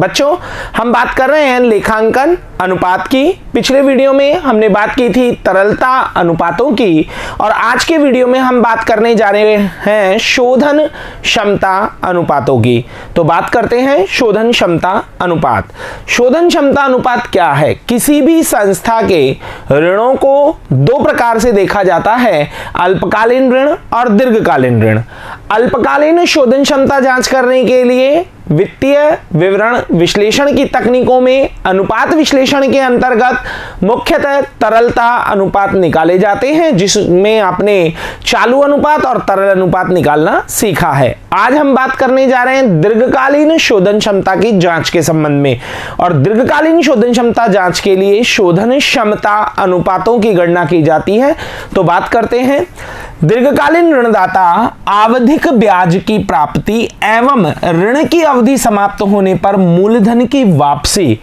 बच्चों, हम बात कर रहे हैं लेखांकन अनुपात की। पिछले वीडियो में हमने बात की थी तरलता अनुपातों की और आज के वीडियो में हम बात करने जा रहे हैं शोधन क्षमता अनुपातों की। तो बात करते हैं शोधन क्षमता अनुपात। शोधन क्षमता अनुपात क्या है? किसी भी संस्था के ऋणों को दो प्रकार से देखा जाता है, अल्पकालीन ऋण और दीर्घकालीन ऋण। अल्पकालीन शोधन क्षमता जांच करने के लिए वित्तीय विवरण विश्लेषण की तकनीकों में अनुपात विश्लेषण के अंतर्गत मुख्यतः तरलता अनुपात निकाले जाते हैं, जिसमें आपने चालू अनुपात और तरल अनुपात निकालना सीखा है। आज हम बात करने जा रहे हैं दीर्घकालीन शोधन क्षमता की जांच के संबंध में। और दीर्घकालीन शोधन क्षमता जांच के लिए शोधन क्षमता अनुपातों की गणना की जाती है। तो बात करते हैं दीर्घकालीन ऋणदाता आवधिक ब्याज की प्राप्ति एवं ऋण की अवधि समाप्त होने पर मूलधन की वापसी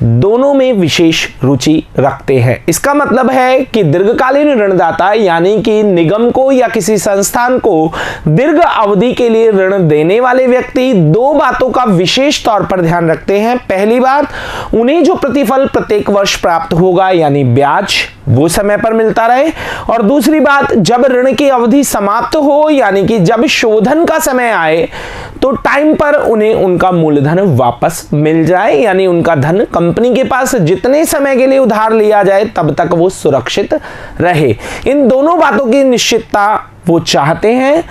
दोनों में विशेष रुचि रखते हैं। इसका मतलब है कि दीर्घकालीन ऋणदाता यानी कि निगम को या किसी संस्थान को दीर्घ अवधि के लिए ऋण देने वाले व्यक्ति दो बातों का विशेष तौर पर ध्यान रखते हैं। पहली बात, उन्हें जो प्रतिफल प्रत्येक वर्ष प्राप्त होगा यानी ब्याज वो समय पर मिलता रहे, और दूसरी बात, जब ऋण की अवधि समाप्त हो यानी कि जब शोधन का समय आए तो टाइम पर उन्हें उनका मूलधन वापस मिल जाए, यानी उनका धन कंपनी के पास जितने समय के लिए उधार लिया जाए तब तक वो सुरक्षित रहे। इन दोनों बातों की निश्चितता वो चाहते हैं।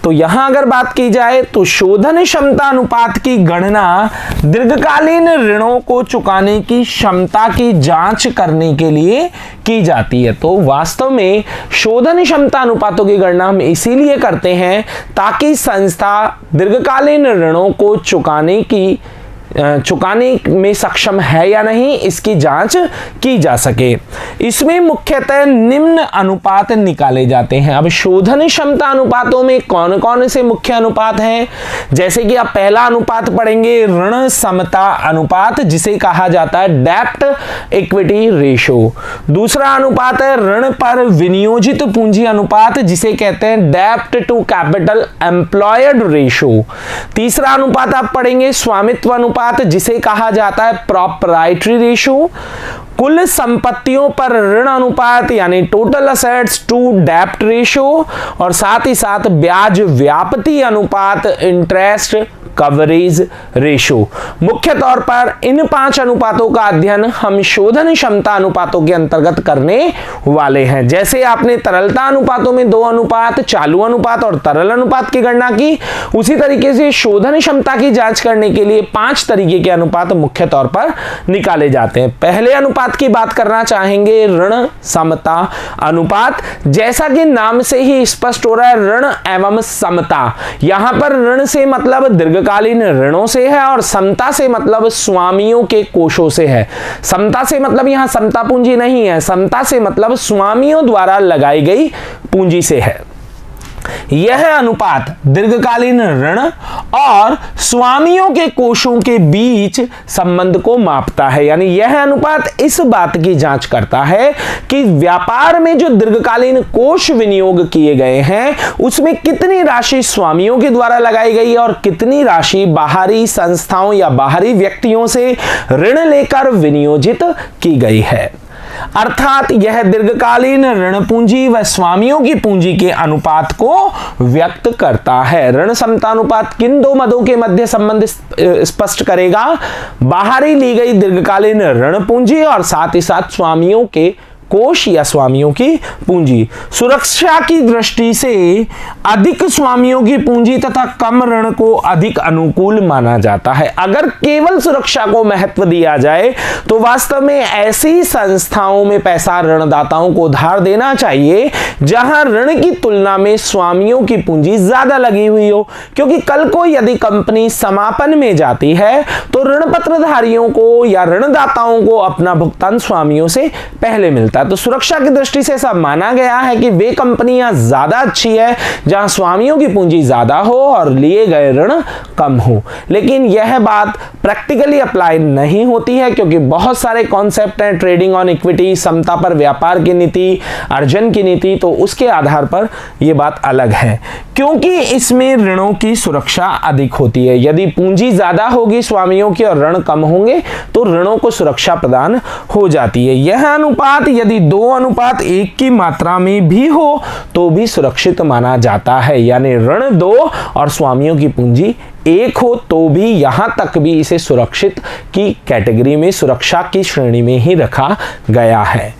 तो यहां अगर बात की जाए तो शोधन क्षमता अनुपात की गणना दीर्घकालीन ऋणों को चुकाने की क्षमता की जांच करने के लिए की जाती है। तो वास्तव में शोधन क्षमता अनुपातों की गणना हम इसीलिए करते हैं ताकि संस्था दीर्घकालीन ऋणों को चुकाने में सक्षम है या नहीं इसकी जांच की जा सके। इसमें मुख्यतः निम्न अनुपात निकाले जाते हैं। अब शोधन क्षमता अनुपातों में कौन कौन से मुख्य अनुपात हैं? जैसे कि आप पहला अनुपात पढ़ेंगे ऋण समता अनुपात, जिसे कहा जाता है डेब्ट इक्विटी रेशो। दूसरा अनुपात है ऋण पर विनियोजित पूंजी अनुपात, जिसे कहते हैं डेब्ट टू कैपिटल एम्प्लॉयड रेशो। तीसरा अनुपात आप पढ़ेंगे स्वामित्व अनुपात, जिसे कहा जाता है प्रॉपराइटरी रेशो। कुल संपत्तियों पर ऋण अनुपात यानी टोटल असेट्स टू डेब्ट रेशो, और साथ ही साथ ब्याज व्याप्ति अनुपात इंटरेस्ट कवरेज रेशो। मुख्य तौर पर इन 5 अनुपातों का अध्ययन हम शोधन क्षमता अनुपातों के अंतर्गत करने वाले हैं। जैसे आपने तरलता अनुपातों में 2 अनुपात, चालू अनुपात और तरल अनुपात की गणना की, उसी तरीके से शोधन क्षमता की जांच करने के लिए 5 तरीके के अनुपात मुख्य तौर पर निकाले जाते हैं। पहले अनुपात की बात करना चाहेंगे ऋण समता अनुपात। जैसा कि नाम से ही स्पष्ट हो रहा है ऋण एवं समता, यहां पर ऋण से मतलब दीर्घकालीन ऋणों से है और समता से मतलब स्वामियों के कोषों से है। समता से मतलब यहां समता पूंजी नहीं है, समता से मतलब स्वामियों द्वारा लगाई गई पूंजी से है। यह अनुपात दीर्घकालीन ऋण और स्वामियों के कोषों के बीच संबंध को मापता है। यानी यह अनुपात इस बात की जांच करता है कि व्यापार में जो दीर्घकालीन कोष विनियोग किए गए हैं उसमें कितनी राशि स्वामियों के द्वारा लगाई गई है और कितनी राशि बाहरी संस्थाओं या बाहरी व्यक्तियों से ऋण लेकर विनियोजित की गई है। अर्थात यह दीर्घकालीन ऋण पूंजी व स्वामियों की पूंजी के अनुपात को व्यक्त करता है। ऋण समता अनुपात किन दो मदों के मध्य संबंध स्पष्ट करेगा? बाहरी ली गई दीर्घकालीन ऋण पूंजी और साथ ही साथ स्वामियों के कोष या स्वामियों की पूंजी। सुरक्षा की दृष्टि से अधिक स्वामियों की पूंजी तथा कम ऋण को अधिक अनुकूल माना जाता है। अगर केवल सुरक्षा को महत्व दिया जाए तो वास्तव में ऐसी संस्थाओं में पैसा ऋणदाताओं को उधार देना चाहिए जहां ऋण की तुलना में स्वामियों की पूंजी ज्यादा लगी हुई हो, क्योंकि कल को यदि कंपनी समापन में जाती है तो ऋण पत्रधारियों को या ऋणदाताओं को अपना भुगतान स्वामियों से पहले मिलता जाता है। तो सुरक्षा की दृष्टि से ऐसा माना गया है कि वे कंपनियां ज्यादा अच्छी है जहां स्वामियों की पूंजी ज्यादा हो और लिए गए ऋण कम हो। लेकिन यह बात प्रैक्टिकली अप्लाई नहीं होती है, क्योंकि बहुत सारे कॉन्सेप्ट हैं, ट्रेडिंग ऑन इक्विटी, समता पर व्यापार की नीति, अर्जन की नीति, तो उसके आधार पर यह बात अलग है, क्योंकि इसमें ऋणों की सुरक्षा अधिक होती है। यदि पूंजी ज्यादा होगी स्वामियों की और ऋण कम होंगे तो ऋणों को सुरक्षा प्रदान हो जाती है। यह अनुपात यदि 2:1 की मात्रा में भी हो तो भी सुरक्षित माना जाता है, यानी ऋण 2 और स्वामियों की पूंजी 1 हो तो भी यहां तक भी इसे सुरक्षित की कैटेगरी में, सुरक्षा की श्रेणी में ही रखा गया है।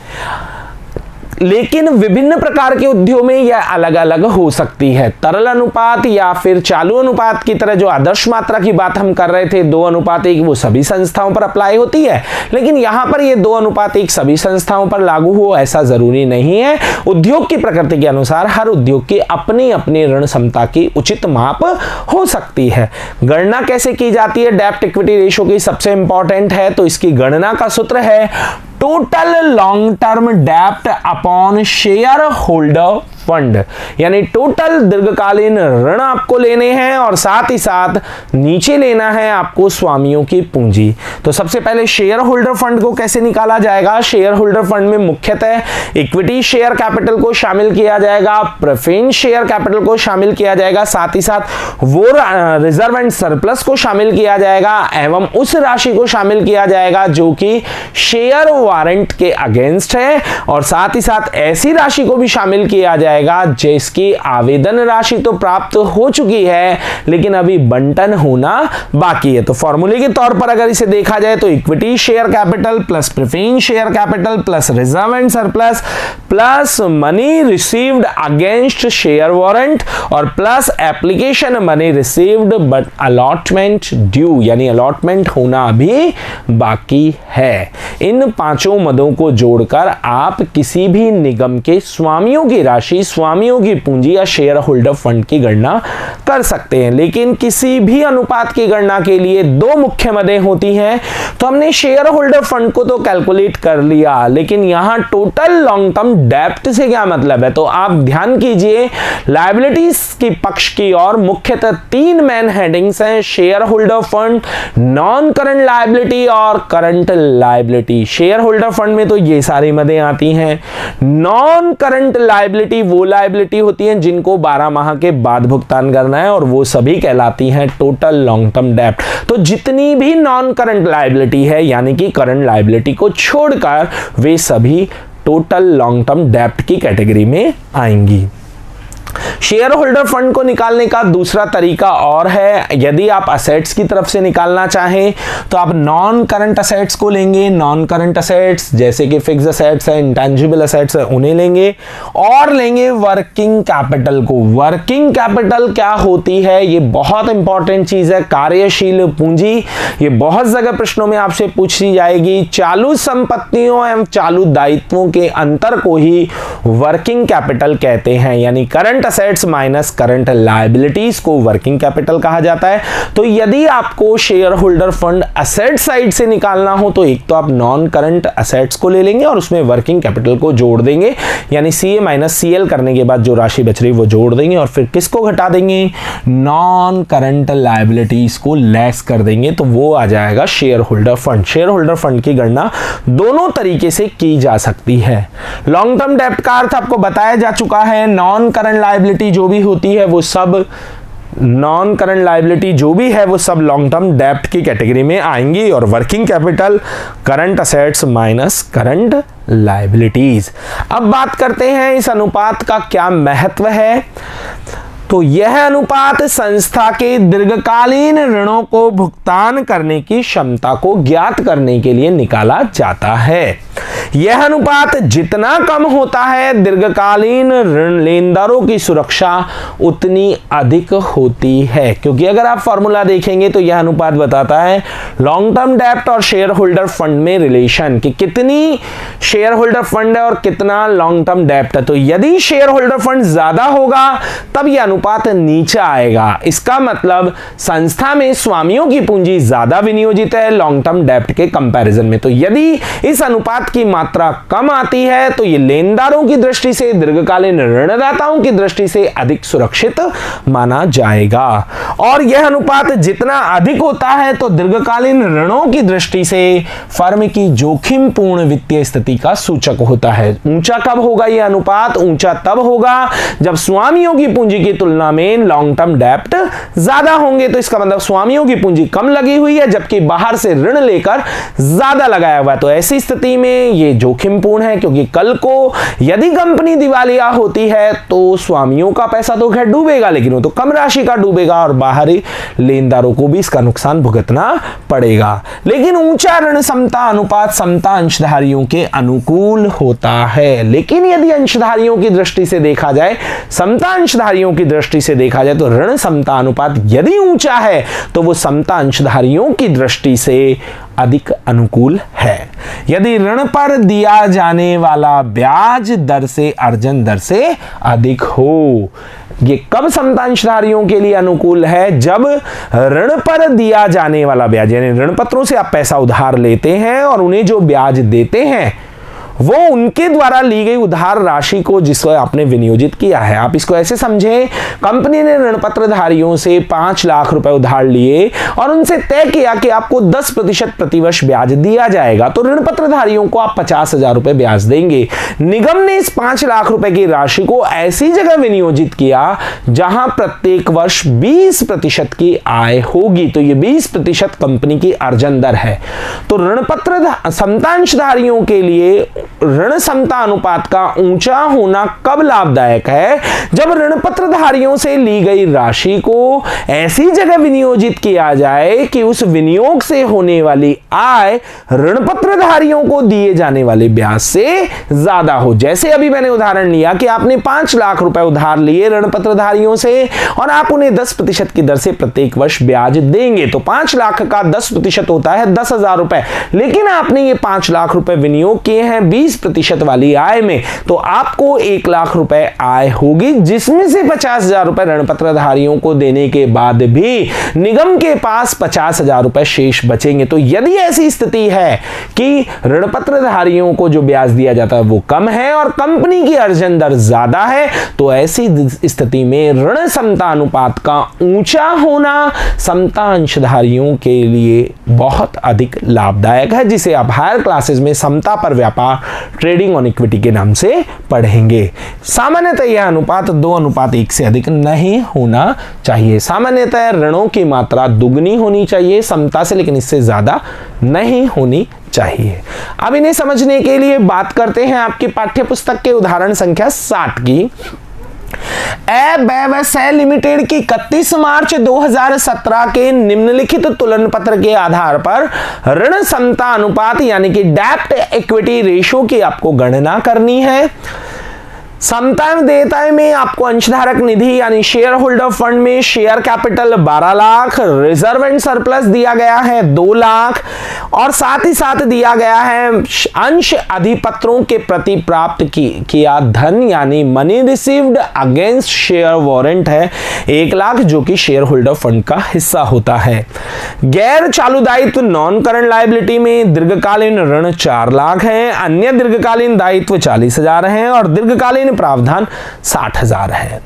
लेकिन विभिन्न प्रकार के उद्योग में यह अलग अलग हो सकती है। तरल अनुपात या फिर चालू अनुपात की तरह जो आदर्श मात्रा की बात हम कर रहे थे 2:1, वो सभी संस्थाओं पर अप्लाई होती है, लेकिन यहां पर ये 2:1 सभी संस्थाओं पर लागू हो ऐसा जरूरी नहीं है। उद्योग की प्रकृति के अनुसार हर उद्योग की अपनी अपनी ऋण क्षमता की उचित माप हो सकती है। गणना कैसे की जाती है? डेब्ट इक्विटी रेशो की सबसे इंपॉर्टेंट है, तो इसकी गणना का सूत्र है टोटल लॉन्ग टर्म डेब्ट अपॉन शेयर होल्डर फंड, यानी टोटल दीर्घकालीन ऋण आपको लेने हैं और साथ ही साथ नीचे लेना है आपको स्वामियों की पूंजी। तो सबसे पहले शेयर होल्डर फंड को कैसे निकाला जाएगा? शेयर होल्डर फंड में मुख्यतः इक्विटी शेयर कैपिटल को शामिल किया जाएगा, प्रेफरेंस शेयर कैपिटल को शामिल किया जाएगा, साथ ही साथ वो रिजर्व एंड सरप्लस को शामिल किया जाएगा एवं उस राशि को शामिल किया जाएगा जो कि शेयर वारंट के अगेंस्ट है, और साथ ही साथ ऐसी राशि को भी शामिल किया जाएगा जिसकी आवेदन राशि तो प्राप्त हो चुकी है लेकिन अभी बंटन होना बाकी है। तो फॉर्मूले के तौर पर अगर इसे देखा जाए तो equity share capital plus preference share capital plus reserve and surplus plus money received against share warrant और plus application money received but allotment due, यानी अलॉटमेंट होना अभी बाकी है। इन पांचों मदों को जोड़कर आप किसी भी निगम के स्वामियों की राशि, स्वामियों की पूंजी या शेयर होल्डर फंड की गणना कर सकते हैं। लेकिन किसी भी अनुपात की गणना के लिए 2 मुख्य मदें होती हैं। तो हमने शेयर होल्डर फंड को तो कैलकुलेट कर लिया, लेकिन यहां टोटल लॉन्ग टर्म डेब्ट से क्या मतलब है? तो आप ध्यान कीजिए, लायबिलिटीज की पक्ष की और मुख्यतः 3 मेन हेडिंग्स हैं, share holder fund, non current liability और current liability. Share holder fund में तो ये सारी मदें आती हैं। नॉन करंट लायबिलिटी वो लायबिलिटी होती हैं जिनको 12 माह के बाद भुगतान करना है और वो सभी कहलाती हैं टोटल लॉन्ग टर्म डेब्ट। तो जितनी भी नॉन करंट लायबिलिटी है यानी कि करंट लायबिलिटी को छोड़कर वे सभी टोटल लॉन्ग टर्म डेब्ट की कैटेगरी में आएंगी। शेयर होल्डर फंड को निकालने का दूसरा तरीका और है, यदि आप असेट्स की तरफ से निकालना चाहें तो आप नॉन करंट असेट्स को लेंगे। नॉन करंट असेट्स जैसे कि फिक्स्ड असेट्स है, इंटेंजिबल असेट्स है, उन्हें लेंगे और लेंगे वर्किंग कैपिटल को। वर्किंग कैपिटल क्या होती है? ये बहुत इंपॉर्टेंट चीज है, कार्यशील पूंजी। ये बहुत जगह प्रश्नों में आपसे पूछी जाएगी। चालू संपत्तियों एवं चालू दायित्वों के अंतर को ही वर्किंग कैपिटल कहते हैं, यानी current assets minus current liabilities को वर्किंग कैपिटल कहा जाता है। तो यदि आपको share holder fund asset side से निकालना हो तो एक तो आप नॉन करंट असेट्स को ले लेंगे और उसमें वर्किंग कैपिटल को जोड़ देंगे, यानी सीए माइनस सीएल करने के बाद जो राशि बच रही वो जोड़ देंगे और फिर किसको घटा देंगे? नॉन करंट लायबिलिटीज को लेस कर देंगे, तो वो आ जाएगा share holder fund. Share holder fund की गणना दोनों तरीके से की जा सकती है। लॉन्ग टर्म डेब्ट का अर्थ आपको बताया जा चुका है। नॉन करंट लायबिलिटी जो भी होती है वो सब नॉन करंट लायबिलिटी जो भी है वो सब लॉन्ग टर्म डेब्ट की कैटेगरी में आएंगी और working capital current assets minus current liabilities. अब बात करते हैं इस अनुपात का क्या महत्व है। तो यह अनुपात संस्था के दीर्घकालीन ऋणों को भुगतान करने की क्षमता को ज्ञात करने के लिए निकाला जाता है। यह अनुपात जितना कम होता है दीर्घकालीन ऋण लेनदारों की सुरक्षा उतनी अधिक होती है, क्योंकि अगर आप फॉर्मूला देखेंगे तो यह अनुपात बताता है लॉन्ग टर्म डेब्ट और शेयर होल्डर फंड में रिलेशन कि कितनी शेयर होल्डर फंड है और कितना लॉन्ग टर्म डेब्ट है। तो यदि शेयर होल्डर फंड ज्यादा होगा तब यह अनुपात नीचे आएगा। इसका मतलब संस्था में स्वामियों की पूंजी ज्यादा विनियोजित है लॉन्ग टर्म डेब्ट के कंपैरिजन में। तो यदि इस अनुपात की मात्रा कम आती है तो ये लेनदारों की दृष्टि से, दीर्घकालीन ऋणदाताओं की दृष्टि से अधिक सुरक्षित माना जाएगा। और यह अनुपात जितना अधिक होता है तो दीर्घकालीन ऋणों की दृष्टि से फर्म की जोखिमपूर्ण वित्तीय स्थिति का सूचक होता है। ऊंचा कब होगा यह अनुपात? ऊंचा तब होगा जब स्वामियों की पूंजी की तुलना में लॉन्ग टर्म डेप्ट ज्यादा होंगे। तो इसका मतलब स्वामियों की पूंजी कम लगी हुई है जबकि बाहर से ऋण लेकर ज्यादा लगाया हुआ है। तो ऐसी स्थिति में यह जोखिमपूर्ण है, क्योंकि कल को यदि कंपनी दिवालिया होती है तो स्वामियों का पैसा तो खैर डूबेगा, लेकिन वो तो कम राशि का डूबेगा और बाहरी लेनदारों को भी इसका नुकसान भुगतना पड़ेगा। लेकिन ऊंचा ऋण समता अनुपात समता अंशधारियों के अनुकूल होता है। लेकिन यदि अंशधारियों की दृष्टि से देखा जाए, समता अंशधारियों की दृष्टि से देखा जाए तो ऋण समता अनुपात यदि ऊंचा है तो वो समता अंशधारियों की दृष्टि से अधिक अनुकूल है। यदि ऋण पर दिया जाने वाला ब्याज दर से अर्जन दर से अधिक हो। ये कब समता अंशधारियों के लिए अनुकूल है? जब ऋण पर दिया जाने वाला ब्याज, यानी ऋण पत्रों से आप पैसा उधार लेते हैं और उन्हें जो ब्याज देते हैं वो उनके द्वारा ली गई उधार राशि को जिसको आपने विनियोजित किया है। आप इसको ऐसे समझें, कंपनी ने ऋण पत्रधारियों से 5 लाख रुपए उधार लिए और उनसे तय किया कि आपको 10% प्रतिवर्ष ब्याज दिया जाएगा, तो ऋण पत्रधारियों को आप 50,000 रुपए ब्याज देंगे। निगम ने इस 5 लाख रुपए की राशि को ऐसी जगह विनियोजित किया जहां प्रत्येक वर्ष 20% की आय होगी, तो ये 20% कंपनी की अर्जन दर है। तो ऋण पत्र समता अंशधारियों के लिए ऋण समता अनुपात का ऊंचा होना कब लाभदायक है? जब ऋण पत्रधारियों से ली गई राशि को ऐसी जगह विनियोजित किया जाए कि उस विनियोग से होने वाली आय ऋण पत्रधारियों को दिए जाने वाले ब्याज से ज्यादा हो। जैसे अभी मैंने उदाहरण लिया कि आपने 5 लाख रुपए उधार लिए ऋण पत्रधारियों से और आप उन्हें 10% की दर से प्रत्येक वर्ष ब्याज देंगे, तो 5 लाख का 10% होता है 10,000 रुपए। लेकिन आपने ये 5 लाख रुपए विनियोग किए हैं 20% वाली आय में, तो आपको 1 लाख रुपए आय होगी, जिसमें से 50,000 रुपए ऋण पत्रधारियों को देने के बाद भी निगम के पास 50,000 रुपए शेष बचेंगे। तो यदि ऐसी स्थिति है कि ऋण पत्रधारियों को जो ब्याज दिया जाता है वो कम है और कंपनी की अर्जन दर ज्यादा है, तो ऐसी स्थिति में ऋण समता अनुपात का ऊंचा होना समता अंशधारियों के लिए बहुत अधिक लाभदायक है, जिसे आप हायर क्लासेस में समता पर व्यापार ट्रेडिंग ऑन इक्विटी के नाम से पढ़ेंगे। सामान्यतः यह अनुपात 2:1 से अधिक नहीं होना चाहिए। सामान्यतः ऋणों की मात्रा दुगनी होनी चाहिए समता से, लेकिन इससे ज्यादा नहीं होनी चाहिए। अब इन्हें समझने के लिए बात करते हैं आपकी पाठ्य पुस्तक के उदाहरण संख्या 60 की। व्यवसाय लिमिटेड की 31 मार्च 2017 के निम्नलिखित तुलन पत्र के आधार पर ऋण समता अनुपात यानी कि डेब्ट इक्विटी रेशो की आपको गणना करनी है। समता देयताएं में आपको अंशधारक निधि यानी शेयर होल्डर फंड में share capital 12 lakh, reserve and surplus दिया गया है 2 लाख और साथ ही साथ दिया गया है अंश अधिपत्रों के प्रति प्राप्त किया धन यानी money received against share warrant है 1 लाख, जो कि शेयर होल्डर फंड का हिस्सा होता है। गैर चालू दायित्व नॉन करंट लायबिलिटी में दीर्घकालीन ऋण 4 लाख है, अन्य दीर्घकालीन दायित्व 40,000 है और दीर्घकालीन प्रावधान 60,000 है।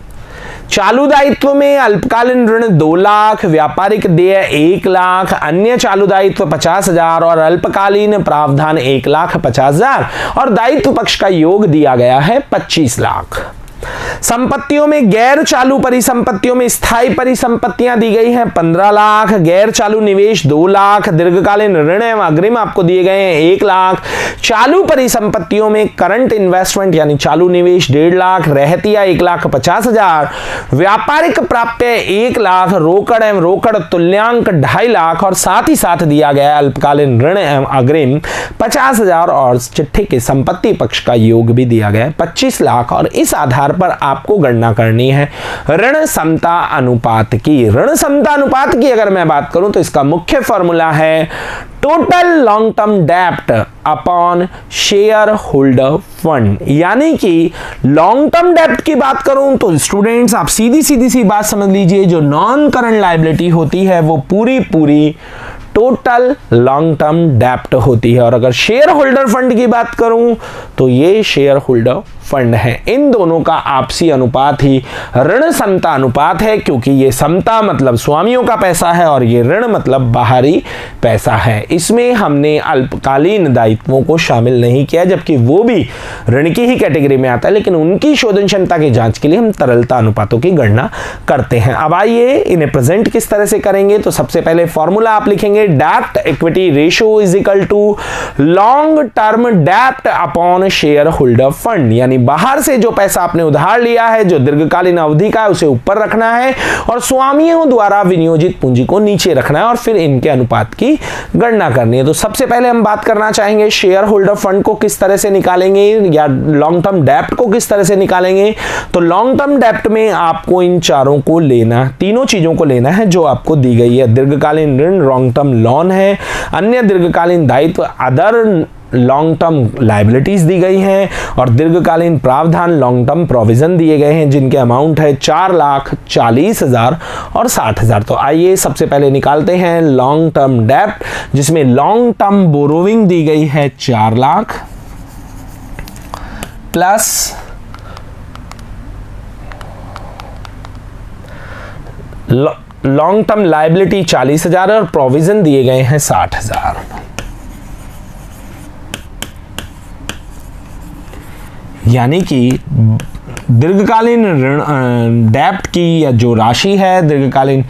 चालू दायित्व में अल्पकालीन ऋण 2 लाख, व्यापारिक देय 1 लाख, अन्य चालू दायित्व 50,000 और अल्पकालीन प्रावधान 1,50,000 और दायित्व पक्ष का योग दिया गया है 25 लाख। संपत्तियों में गैर चालू परिसंपत्तियों में स्थायी परिसंपत्तियां दी गई हैं 15 लाख, गैर चालू निवेश 2 लाख, दीर्घकालीन ऋण एवं अग्रिम आपको दिए गए हैं 1 लाख, चालू परिसंपत्तियों में करंट इन्वेस्टमेंट यानी चालू निवेश 1.5 लाख, रहतिया 1,50,000, व्यापारिक प्राप्य 1 लाख, रोकड़ एवं रोकड़ तुल्यांक 2.5 लाख और साथ ही साथ दिया गया अल्पकालीन ऋण एवं अग्रिम 50,000 और चिट्ठी के संपत्ति पक्ष का योग भी दिया गया 25 लाख। और इस आधार पर आपको गणना करनी है ऋण समता अनुपात की। ऋण समता अनुपात की अगर मैं बात करूं तो इसका मुख्य फॉर्मूला है टोटल लॉन्ग टर्म डेब्ट अपॉन शेयर होल्डर फंड, यानी कि लॉन्ग टर्म डेब्ट की बात करूं तो स्टूडेंट्स आप सीधी सी बात समझ लीजिए, जो नॉन करंट लायबिलिटी होती है वो पूरी टोटल लॉन्ग टर्म डेप्ट होती है। और अगर शेयर होल्डर फंड की बात करूं तो ये शेयर होल्डर फंड है। इन दोनों का आपसी अनुपात ही ऋण समता अनुपात है, क्योंकि ये समता मतलब स्वामियों का पैसा है और ये ऋण मतलब बाहरी पैसा है। इसमें हमने अल्पकालीन दायित्वों को शामिल नहीं किया, जबकि वो भी ऋण की ही कैटेगरी में आता है, लेकिन उनकी शोधन क्षमता की जांच के लिए हम तरलता अनुपातों की गणना करते हैं। अब आइए इन्हें प्रेजेंट किस तरह से करेंगे। तो सबसे पहले फॉर्मूला आप लिखेंगे, डेप्ट equity ratio is equal to long term dept upon share holder fund, यानी बाहर से जो पैसा आपने उधार लिया है, जो दीर्घकालीन अवधि का है, उसे ऊपर रखना है और स्वामियों द्वारा विनियोजित पूंजी को नीचे रखना है और फिर इनके अनुपात की गणना करनी है। तो सबसे पहले हम बात करना चाहेंगे शेयर होल्डर फंड को किस तरह से निकालेंगे या लॉन्ग टर्म डेप्ट को किस तरह से निकालेंगे। तो लॉन्ग टर्म डेप्ट में आपको इन चारों को लेना, तीनों चीजों को लेना है जो आपको दी गई है। दीर्घकालीन ऋण लॉन्ग टर्म लोन है, अन्य दीर्घकालीन दायित्व अदर लॉन्ग टर्म लाइबिलिटीज दी गई हैं और दीर्घकालीन प्रावधान लॉन्ग टर्म प्रोविजन दिए गए हैं, जिनके अमाउंट है 4,40,000 और 60,000। तो आइए सबसे पहले निकालते हैं लॉन्ग टर्म डेप्ट, जिसमें लॉन्ग टर्म बोरोविंग दी गई है 4 lakh plus long term liability 40,000 और प्रोविजन दिए गए हैं 60,000। यानी कि दीर्घकालीन ऋण डेप्ट की या जो राशि है, दीर्घकालीन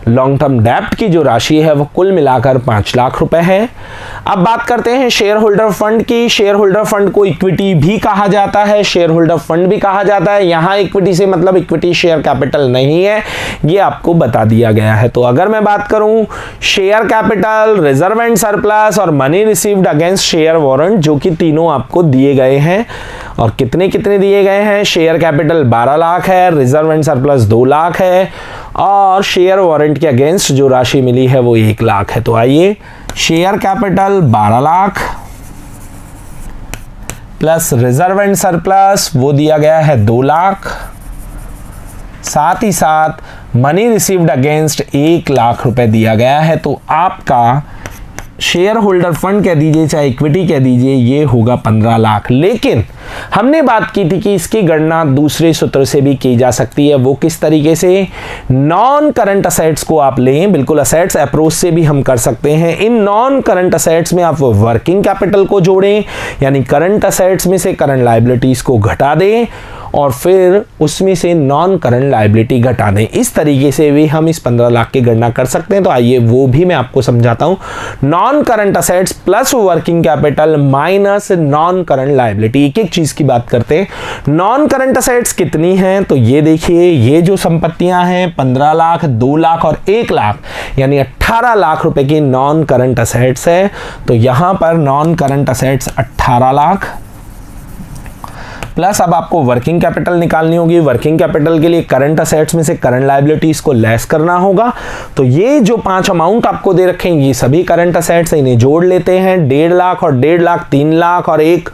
लॉन्ग टर्म डेप्ट की जो राशि है वो कुल मिलाकर 5 लाख रुपए है। अब बात करते हैं शेयर होल्डर फंड की। शेयर होल्डर फंड को इक्विटी भी कहा जाता है, शेयर होल्डर फंड भी कहा जाता है। यहां इक्विटी से मतलब इक्विटी शेयर कैपिटल नहीं है, ये आपको बता दिया गया है। तो अगर मैं बात करूं share capital, reserve and surplus और money received against share warrant, जो कि तीनों आपको दिए गए हैं और कितने कितने दिए गए हैं। शेयर कैपिटल 12 लाख है, रिजर्व एंड सरप्लस 2 लाख है और शेयर वारंट के अगेंस्ट जो राशि मिली है वो 1 लाख है। तो आइए share capital 12 lakh plus reserve and surplus वो दिया गया है 2 लाख, साथ ही साथ मनी रिसीव्ड अगेंस्ट 1 लाख रुपए दिया गया है। तो आपका शेयर होल्डर फंड कह दीजिए चाहे इक्विटी कह दीजिए, ये होगा 15 लाख। लेकिन हमने बात की थी कि इसकी गणना दूसरे सूत्र से भी की जा सकती है। वो किस तरीके से, नॉन करंट असेट्स को आप लें, बिल्कुल असेट्स अप्रोच से भी हम कर सकते हैं। इन नॉन करंट असेट्स में आप वर्किंग कैपिटल को जोड़ें, यानी करंट असेट्स में से करंट लायबिलिटीज को घटा दें और फिर उसमें से नॉन करंट लायबिलिटी घटा दें। इस तरीके से भी हम इस 15 लाख की गणना कर सकते हैं। तो आइए वो भी मैं आपको समझाता हूं। Non current assets plus working capital minus non current liability. एक एक चीज की बात करते हैं। नॉन करंट असेट्स कितनी हैं, तो ये देखिए, ये जो संपत्तियां हैं 15 लाख, 2 लाख और 1 लाख, यानी 18 लाख रुपए की नॉन करंट असेट्स है। तो यहां पर non current assets 18 lakh plus अब आपको वर्किंग कैपिटल निकालनी होगी। वर्किंग कैपिटल के लिए करंट असेट्स में से करंट लायबिलिटीज को लेस करना होगा। तो ये जो 5 अमाउंट आपको दे रखे हैं ये सभी करंट असेट्स, इन्हें जोड़ लेते हैं। 1.5 लाख और 1.5 लाख 3 लाख और 1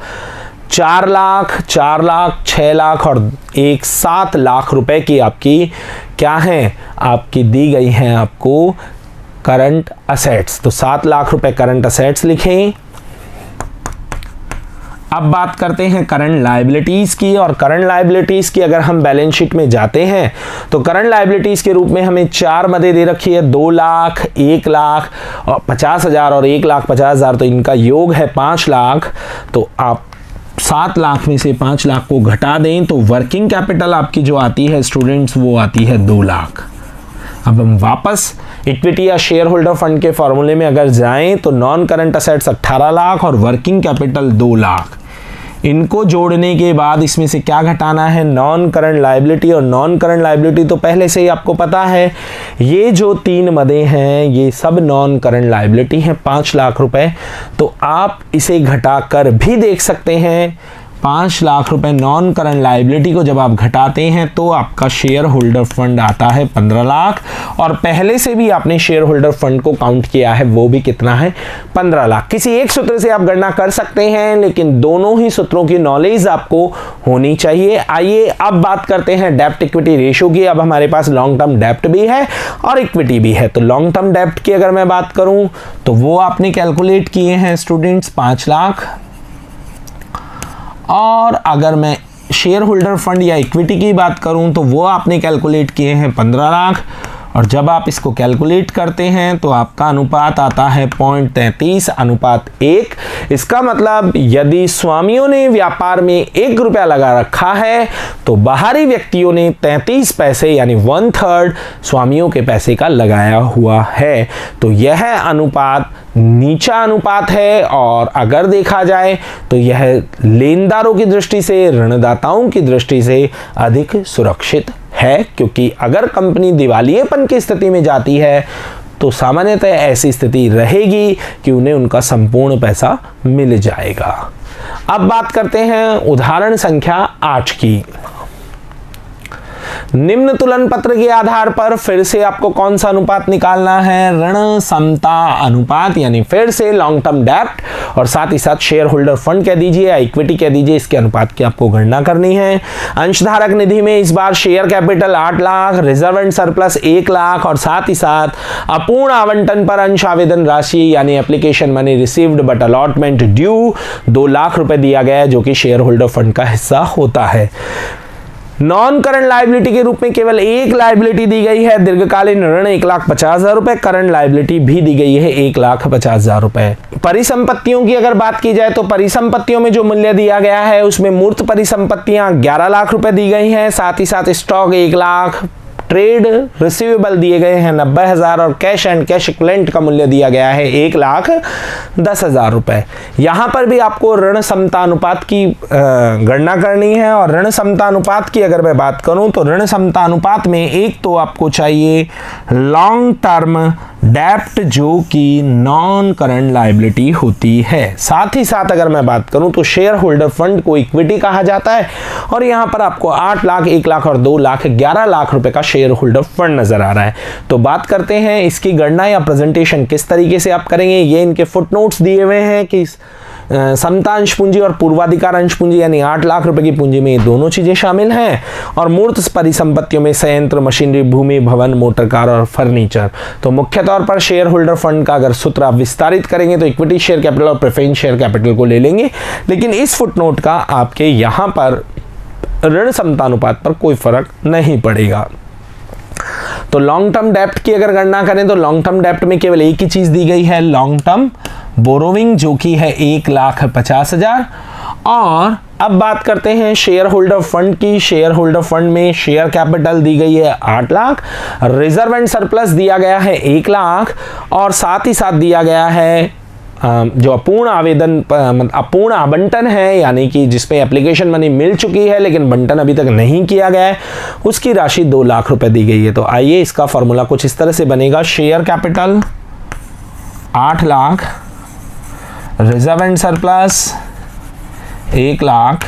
4 लाख, 4 लाख 6 लाख और 1 7 लाख रुपए की आपकी क्या है, आपकी दी गई हैं आपको करंट असेट्स। तो 7 लाख रुपए करंट असेट्स लिखें। अब बात करते हैं करंट लायबिलिटीज की। और करंट लायबिलिटीज की अगर हम बैलेंस शीट में जाते हैं तो करंट लायबिलिटीज के रूप में हमें 4 मदें दे रखी है, 2 लाख, 1 लाख और 50,000 और 1,50,000। तो इनका योग है 5 लाख। तो आप 7 लाख में से 5 लाख को घटा दें तो वर्किंग कैपिटल आपकी जो आती है स्टूडेंट्स वो आती है 2 लाख। अब हम वापस इक्विटी या शेयर होल्डर फंड के फॉर्मूले में अगर जाएं तो नॉन करंट असेट्स 18 लाख और वर्किंग कैपिटल 2 लाख। इनको जोड़ने के बाद इसमें से क्या घटाना है, नॉन करंट लायबिलिटी। और नॉन करंट लायबिलिटी तो पहले से ही आपको पता है, ये जो 3 मदें हैं ये सब नॉन करंट लायबिलिटी हैं 5 लाख रुपए। तो आप इसे घटा कर भी देख सकते हैं 5 लाख रुपए नॉन करंट लायबिलिटी को जब आप घटाते हैं तो आपका शेयर होल्डर फंड आता है 15 लाख, और पहले से भी आपने शेयर होल्डर फंड को काउंट किया है, वो भी कितना है 15 लाख। किसी एक सूत्र से आप गणना कर सकते हैं, लेकिन दोनों ही सूत्रों की नॉलेज आपको होनी चाहिए। आइए अब बात करते हैं डेब्ट इक्विटी रेशियो की। अब हमारे पास लॉन्ग टर्म डेब्ट भी है और इक्विटी भी है। तो लॉन्ग टर्म डेब्ट की अगर मैं बात करूं तो वो आपने कैलकुलेट किए हैं स्टूडेंट्स 5 लाख, और अगर मैं शेयर होल्डर फंड या इक्विटी की बात करूं तो वो आपने कैलकुलेट किए हैं 15 लाख, और जब आप इसको कैलकुलेट करते हैं तो आपका अनुपात आता है 0.33:1। इसका मतलब यदि स्वामियों ने व्यापार में 1 रुपया लगा रखा है तो बाहरी व्यक्तियों ने 33 पैसे यानी 1/3 स्वामियों के पैसे का लगाया हुआ है। तो यह अनुपात नीचा अनुपात है, और अगर देखा जाए तो यह लेनदारों की दृष्टि से, ऋणदाताओं की दृष्टि से अधिक सुरक्षित है, क्योंकि अगर कंपनी दिवालियेपन की स्थिति में जाती है तो सामान्यतः ऐसी स्थिति रहेगी कि उन्हें उनका संपूर्ण पैसा मिल जाएगा। अब बात करते हैं उदाहरण संख्या 8 की। निम्न तुलन पत्र के आधार पर फिर से आपको कौन सा अनुपात निकालना है? ऋण समता अनुपात, यानी फिर से लॉन्ग टर्म डेब्ट और साथ ही साथ शेयर होल्डर फंड कह दीजिए या इक्विटी कह दीजिए, इसके अनुपात की आपको गणना करनी है। अंशधारक निधि में इस बार share capital 8 lakh, reserve and surplus 1 lakh, और साथ ही साथ अपूर्ण आवंटन पर अंश आवेदन राशि यानी application money received but allotment due 2 lakh रुपए दिया गया है, जो कि शेयर होल्डर फंड का हिस्सा होता है। नॉन करंट लायबिलिटी के रूप में केवल एक लायबिलिटी दी गई है, दीर्घकालीन ऋण 1,50,000 रुपए, करंट लायबिलिटी भी दी गई है 1,50,000 रुपए। परिसंपत्तियों की अगर बात की जाए तो परिसंपत्तियों में जो मूल्य दिया गया है उसमें मूर्त परिसंपत्तियां 11 लाख रुपए दी गई हैं, साथ ही साथ स्टॉक 1 लाख, ट्रेड रिसीवेबल दिए गए हैं 90,000, और कैश एंड कैश इक्विवेलेंट का मूल्य दिया गया है 1,10,000 रुपए। यहां पर भी आपको ऋण समता अनुपात की गणना करनी है, और ऋण समता अनुपात की अगर मैं बात करूं तो ऋण समता अनुपात में एक तो आपको चाहिए लॉन्ग टर्म डेब्ट जो कि नॉन करंट लायबिलिटी होती है, साथ ही साथ अगर मैं बात करूं तो शेयर होल्डर फंड को इक्विटी कहा जाता है, और यहां पर आपको 8 लाख, 1 लाख और 2 लाख 11 लाख रुपए का शेयर होल्डर फंड नजर आ रहा है। तो बात करते हैं इसकी गणना या प्रेजेंटेशन किस तरीके से आप करेंगे। ये इनके फुटनोट्स दिए हुए हैं कि समता अंश पूंजी और पूर्वाधिकार अंश पूंजी यानी 8 लाख रुपए की पूंजी में ये दोनों चीजें शामिल हैं, और मूर्त परिसंपत्तियों में संयंत्र, मशीनरी, भूमि, भवन, मोटर कार और फर्नीचर। तो मुख्य तौर पर शेयर होल्डर फंड का अगर सूत्र आप विस्तारित करेंगे तो इक्विटी शेयर कैपिटल और प्रेफरेंस शेयर कैपिटल को ले लेंगे, लेकिन इस फुटनोट का आपके यहां पर ऋण समता अनुपात पर कोई फर्क नहीं पड़ेगा। तो लॉन्ग टर्म डेब्ट की अगर गणना करें तो लॉन्ग टर्म डेब्ट में केवल एक ही चीज दी गई है, लॉन्ग टर्म बोरोविंग, जो कि है 1,50,000। और अब बात करते हैं शेयर होल्डर फंड की। शेयर होल्डर फंड में शेयर कैपिटल दी गई है 8 लाख, रिजर्व एंड सरप्लस दिया गया है 1 लाख, और साथ ही साथ दिया गया है जो अपूर्ण आवेदन अपूर्ण आवंटन है, यानी कि जिसमें एप्लीकेशन मनी मिल चुकी है लेकिन बंटन अभी तक नहीं किया गया है, उसकी राशि 2 लाख रुपए दी गई है। तो आइए इसका फॉर्मूला कुछ इस तरह से बनेगा। Share capital 8 lakh, reserve and surplus 1 lakh,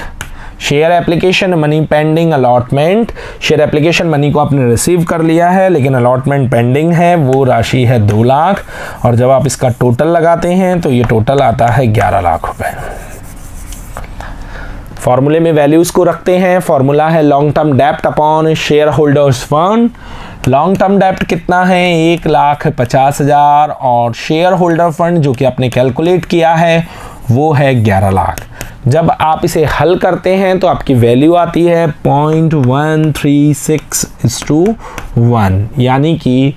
share application money pending allotment, share application money को आपने रिसीव कर लिया है लेकिन अलॉटमेंट पेंडिंग है, वो राशि है 2 लाख, और जब आप इसका टोटल लगाते हैं तो ये टोटल आता है 11 लाख रुपए। फॉर्मूले में वैल्यूज को रखते हैं। फॉर्मूला है लॉन्ग टर्म डेब्ट upon share holders fund. Long term डेब्ट कितना है? 1,50,000, और शेयर होल्डर फंड जो कि आपने कैलकुलेट किया है वो है 11 लाख। जब आप इसे हल करते हैं तो आपकी वैल्यू आती है 0.136:1, यानी कि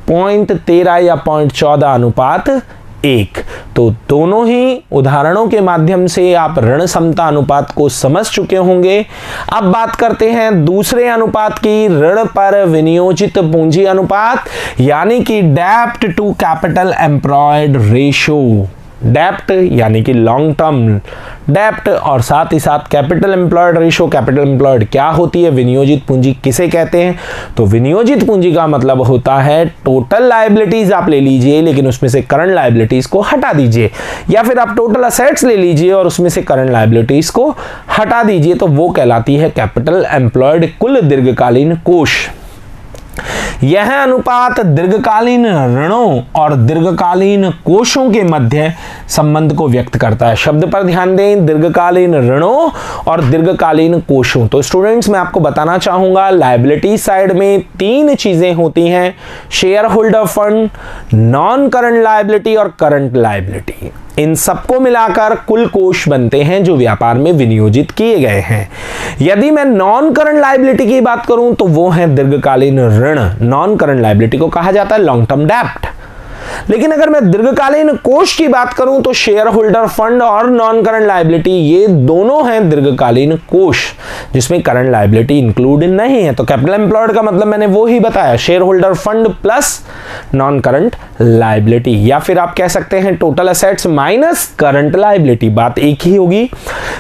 0.13 या 0.14 अनुपात 1। तो दोनों ही उदाहरणों के माध्यम से आप ऋण समता अनुपात को समझ चुके होंगे। अब बात करते हैं दूसरे अनुपात की, ऋण पर विनियोजित पूंजी अनुपात, यानी कि डेब्ट टू कैपिटल एम्प्लॉयड रेशियो। डेब्ट यानी कि लॉन्ग टर्म डेप्ट और साथ ही साथ capital employed ratio. Capital employed क्या होती है, विनियोजित पूंजी किसे कहते हैं, तो विनियोजित पूंजी का मतलब होता है टोटल लायबिलिटीज आप ले लीजिए लेकिन उसमें से करंट लायबिलिटीज को हटा दीजिए, या फिर आप टोटल असेट्स ले लीजिए और उसमें से करंट लायबिलिटीज को हटा दीजिए, तो वो कहलाती है कैपिटल एम्प्लॉयड कुल दीर्घकालीन कोष। यह अनुपात दीर्घकालीन ऋणों और दीर्घकालीन कोषों के मध्य संबंध को व्यक्त करता है। शब्द पर ध्यान दें, दीर्घकालीन ऋणों और दीर्घकालीन कोषों। तो स्टूडेंट्स मैं आपको बताना चाहूंगा लायबिलिटी साइड में 3 चीजें होती हैं, share holder fund, non current liability और करंट लायबिलिटी। इन सबको मिलाकर कुल कोष बनते हैं जो व्यापार में विनियोजित किए गए हैं। यदि मैं नॉन करंट लायबिलिटी की बात करूं तो वो है दीर्घकालीन ऋण। नॉन करंट लायबिलिटी को कहा जाता है लॉन्ग टर्म डेप्ट। लेकिन अगर मैं दीर्घकालीन कोष की बात करूं तो शेयर होल्डर फंड और नॉन करंट लायबिलिटी ये दोनों हैं दीर्घकालीन कोष जिसमें करंट लायबिलिटी इंक्लूड नहीं है। तो कैपिटल एम्प्लॉयड का मतलब मैंने वो ही बताया, share holder fund plus non current liability, या फिर आप कह सकते हैं total assets minus current liability, बात एक ही होगी।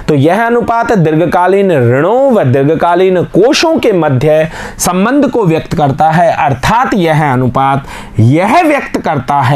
तो यह अनुपात दीर्घकालीन ऋणों व दीर्घकालीन कोषों के मध्य संबंध को व्यक्त करता है, अर्थात यह अनुपात यह व्यक्त करता है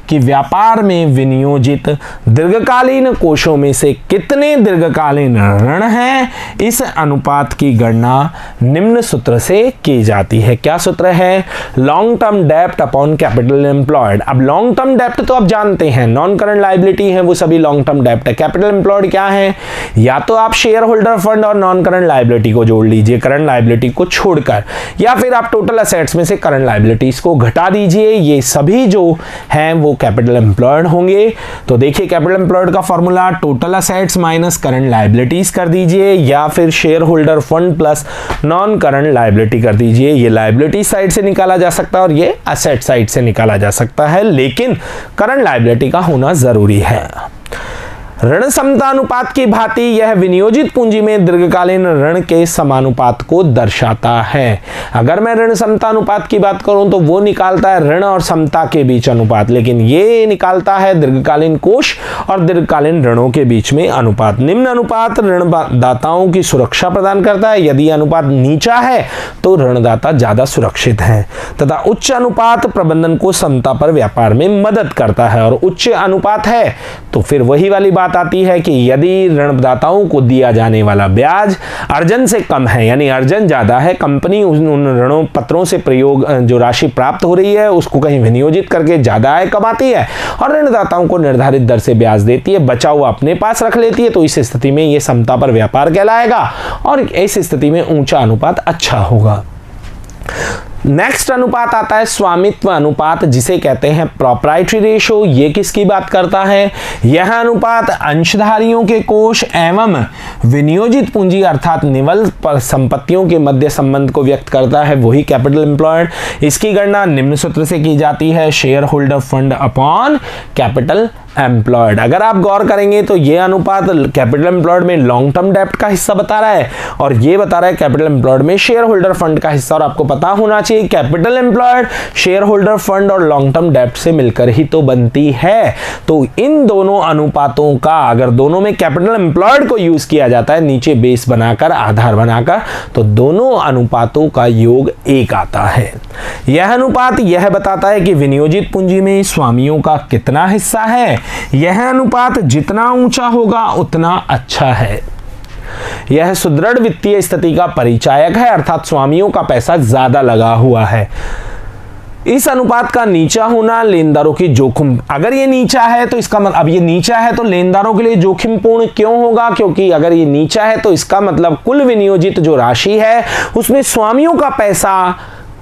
कि व्यापार में विनियोजित दीर्घकालीन कोषों में से कितने दीर्घकालीन ऋण हैं। इस अनुपात की गणना निम्न सूत्र से की जाती है। क्या सूत्र है, लॉन्ग टर्म डेप्ट अपॉन कैपिटल एम्प्लॉयड। अब लॉन्ग टर्म डेप्ट तो आप जानते हैं, नॉन करंट लायबिलिटी है वो सभी लॉन्ग टर्म डेप्ट है। कैपिटल एम्प्लॉयड क्या है, या तो आप शेयर होल्डर फंड और नॉन करंट लायबिलिटी को जोड़ लीजिए करंट लायबिलिटी को छोड़कर, या फिर आप टोटल असेट्स में से करंट लायबिलिटीज को घटा दीजिए। ये सभी जो हैं वो कैपिटल एम्प्लॉयड होंगे। तो देखिए कैपिटल एम्प्लॉयड का formula total assets minus current liabilities कर दीजिए, या फिर share holder fund plus non current liability कर दीजिए। ये लायबिलिटी साइड से निकाला जा सकता है और ये असेट साइड से निकाला जा सकता है, लेकिन करंट लायबिलिटी का होना जरूरी है। ऋण समता अनुपात की भांति यह विनियोजित पूंजी में दीर्घकालीन ऋण के समानुपात को दर्शाता है। अगर मैं ऋण समता अनुपात की बात करूं तो वो निकालता है ऋण और समता के बीच अनुपात, लेकिन ये निकालता है दीर्घकालीन कोष और दीर्घकालीन ऋणों के बीच में अनुपात। निम्न अनुपात ऋणदाताओं की सुरक्षा प्रदान करता है। यदि अनुपात नीचा है तो ऋणदाता ज्यादा सुरक्षित है, तथा उच्च अनुपात प्रबंधन को समता पर व्यापार में मदद करता है। और उच्च अनुपात है तो फिर वही वाली बात आती है कि यदि ऋणदाताओं को दिया जाने वाला ब्याज अर्जन से कम है, यानी अर्जन ज्यादा है, कंपनी उन ऋणों पत्रों से प्रयोग जो राशि प्राप्त हो रही है उसको कहीं विनियोजित करके ज्यादा आय कमाती है और ऋणदाताओं को निर्धारित दर से ब्याज देती है, बचा हुआ अपने पास रख लेती है, तो इस स्थिति में यह समता पर व्यापार कहलाएगा और इस स्थिति में ऊंचा अनुपात अच्छा होगा। नेक्स्ट अनुपात आता है स्वामित्व अनुपात, जिसे कहते हैं प्रॉपर्टी रेशो। ये किसकी बात करता है, यह अनुपात अंशधारियों के कोष एवं विनियोजित पूंजी अर्थात निवल संपत्तियों के मध्य संबंध को व्यक्त करता है, वही कैपिटल एम्प्लॉयड। इसकी गणना निम्न सूत्र से की जाती है, share holder fund upon capital employed. अगर आप गौर करेंगे तो ये अनुपात कैपिटल एम्प्लॉयड में लॉन्ग टर्म डेप्ट का हिस्सा बता रहा है और ये बता रहा है कैपिटल एम्प्लॉयड में शेयर होल्डर फंड का हिस्सा। और आपको पता होना चाहिए capital employed share holder fund और लॉन्ग टर्म डेप्ट से मिलकर ही तो बनती है। तो इन दोनों अनुपातों का अगर दोनों में कैपिटल एम्प्लॉयड को यूज किया जाता है नीचे बेस बनाकर, आधार बनाकर, तो दोनों अनुपातों का योग 1 आता है। यह अनुपात यह बताता है कि विनियोजित पूंजी में स्वामियों का कितना हिस्सा है। यह अनुपात जितना ऊंचा होगा उतना अच्छा है। यह सुदृढ़ वित्तीय स्थिति का परिचायक है, अर्थात स्वामियों का पैसा ज्यादा लगा हुआ है। इस अनुपात का नीचा होना लेनदारों की जोखिम, अगर ये नीचा है तो इसका मतलब, अब ये नीचा है तो लेनदारों के लिए जोखिमपूर्ण क्यों होगा, क्योंकि अगर ये नीचा है तो इसका मतलब कुल विनियोजित जो राशि है उसमें स्वामियों का पैसा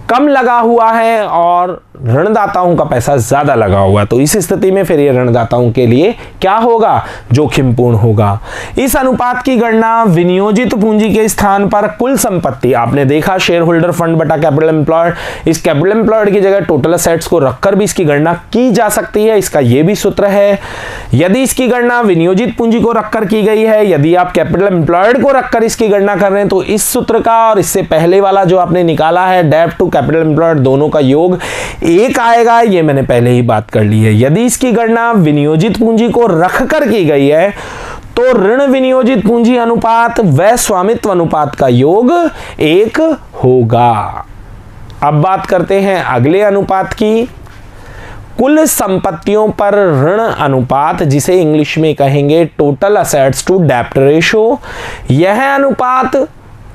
कम लगा हुआ है और ऋणदाताओं का पैसा ज्यादा लगा हुआ है। तो इस स्थिति में फिर ये ऋणदाताओं के लिए क्या होगा, जोखिमपूर्ण होगा। इस अनुपात की गणना विनियोजित पूंजी के स्थान पर कुल संपत्ति, आपने देखा शेयर होल्डर फंड बटा कैपिटल एम्प्लॉयड, इस कैपिटल एम्प्लॉयड की जगह टोटल असेट्स को रखकर भी इसकी गणना की जा सकती है। इसका यह भी सूत्र है। यदि इसकी गणना विनियोजित पूंजी को रखकर की गई है, यदि आप कैपिटल एम्प्लॉयड को रखकर इसकी गणना कर रहे हैं, तो इस सूत्र का और इससे पहले वाला जो आपने निकाला है डेब्ट टू कैपिटल एम्प्लॉयड, दोनों का योग 1 आएगा। ये मैंने पहले ही बात कर ली है। यदि इसकी गणना विनियोजित पूंजी को रखकर की गई है तो ऋण विनियोजित पूंजी अनुपात व स्वामित्व अनुपात का योग 1 होगा। अब बात करते हैं अगले अनुपात की, कुल संपत्तियों पर ऋण अनुपात, जिसे इंग्लिश में कहेंगे टोटल असेट्स टू डेब्ट रेशो। यह अनुपात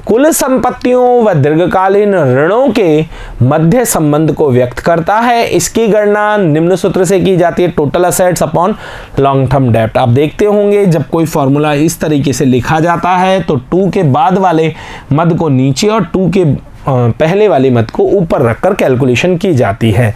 कुल संपत्तियों व दीर्घकालीन ऋणों के मध्य संबंध को व्यक्त करता है। इसकी गणना निम्न सूत्र से की जाती है, total assets upon long term डेब्ट। आप देखते होंगे जब कोई फॉर्मूला इस तरीके से लिखा जाता है तो 2 के बाद वाले मद को नीचे और 2 के पहले वाले मद को ऊपर रखकर कैलकुलेशन की जाती है।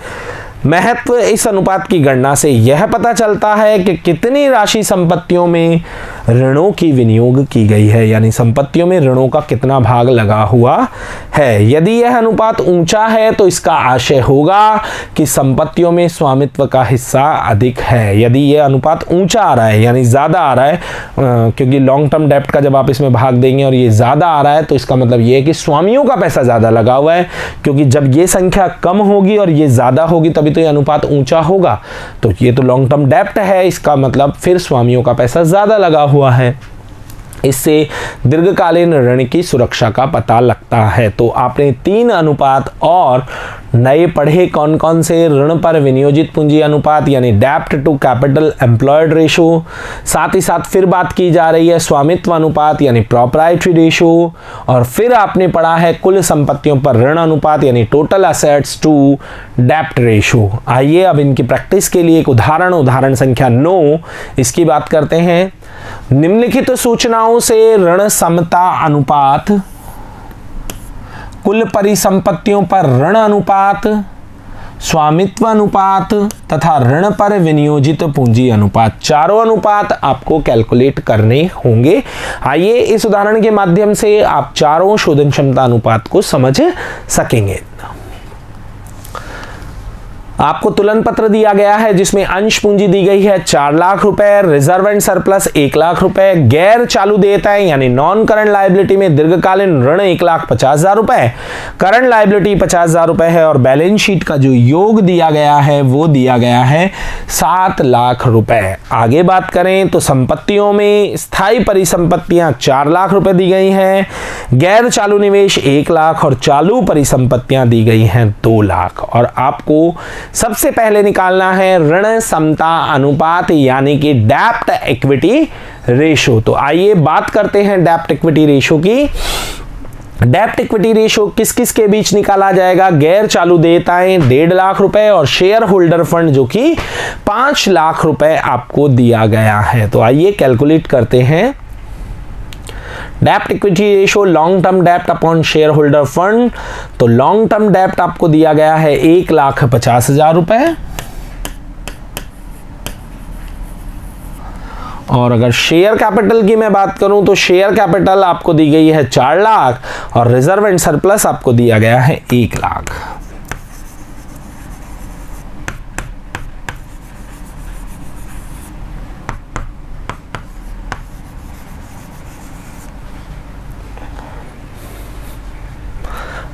महत्व इस अनुपात की गणना से यह पता चलता है कि कितनी राशि संपत्तियों में ऋणों की विनियोग की गई है, यानी संपत्तियों में ऋणों का कितना भाग लगा हुआ है। यदि यह अनुपात ऊंचा है तो इसका आशय होगा कि संपत्तियों में स्वामित्व का हिस्सा अधिक है। यदि यह अनुपात ऊंचा आ रहा है यानी ज़्यादा आ रहा है, क्योंकि लॉन्ग टर्म डेब्ट का जब आप इसमें भाग देंगे और ये ज़्यादा आ रहा है तो इसका मतलब ये है कि स्वामियों का पैसा ज़्यादा लगा हुआ है, क्योंकि जब ये संख्या कम होगी और ये ज़्यादा होगी तभी तो ये अनुपात ऊंचा होगा। तो ये तो लॉन्ग टर्म डेब्ट है, इसका मतलब फिर स्वामियों का पैसा ज़्यादा लगा हुआ है। इससे दीर्घकालीन ऋण की सुरक्षा का पता लगता है। तो आपने 3 अनुपात और नए पढ़े, कौन कौन से, ऋण पर विनियोजित पूंजी अनुपात यानी डेब्ट टू कैपिटल एम्प्लॉयड रेशो, साथ ही साथ फिर बात की जा रही है स्वामित्व अनुपात यानी प्रोप्राइटरी रेशो, और फिर आपने पढ़ा है कुल संपत्तियों पर ऋण अनुपात यानी टोटल असेट्स टू डेब्ट रेशो। आइए अब इनकी प्रैक्टिस के लिए एक उदाहरण संख्या 9 इसकी बात करते हैं। निम्नलिखित सूचनाओं से ऋण समता अनुपात, कुल परिसंपत्तियों पर ऋण अनुपात, स्वामित्व अनुपात तथा ऋण पर विनियोजित पूंजी अनुपात, चारों अनुपात आपको कैलकुलेट करने होंगे। आइए इस उदाहरण के माध्यम से आप चारों शोधन क्षमता अनुपात को समझ सकेंगे। आपको तुलन पत्र दिया गया है जिसमें अंश पूंजी दी गई है 4 लाख रुपए, रिजर्व एंड सरप्लस 1 लाख रुपए, गैर चालू देयताएं यानी नॉन करंट लायबिलिटी में दीर्घकालीन ऋण 1,50,000 रुपए, करंट लायबिलिटी 50,000 रुपए है, और बैलेंस शीट का जो योग दिया गया है वो दिया गया है 7 लाख रुपए। आगे बात करें तो संपत्तियों में स्थायी परिसंपत्तियां 4 लाख रुपए दी गई हैं, गैर चालू निवेश 1 लाख और चालू परिसंपत्तियां दी गई हैं 2 लाख। और आपको सबसे पहले निकालना है ऋण समता अनुपात यानी कि डेब्ट इक्विटी रेशो। तो आइए बात करते हैं डेब्ट इक्विटी रेशो की। डेब्ट इक्विटी रेशो किस किस के बीच निकाला जाएगा? गैर चालू देयताएं 1.5 लाख रुपए और शेयर होल्डर फंड जो कि 5 लाख रुपए आपको दिया गया है। तो आइए कैलकुलेट करते हैं। डेब्ट इक्विटी रेशो लॉन्ग टर्म डेब्ट अपॉन शेयर होल्डर फंड। तो लॉन्ग टर्म डेब्ट आपको दिया गया है 1,50,000 रुपए, और अगर शेयर कैपिटल की मैं बात करूं तो शेयर कैपिटल आपको दी गई है 4 लाख और रिजर्व एंड सरप्लस आपको दिया गया है 1 लाख।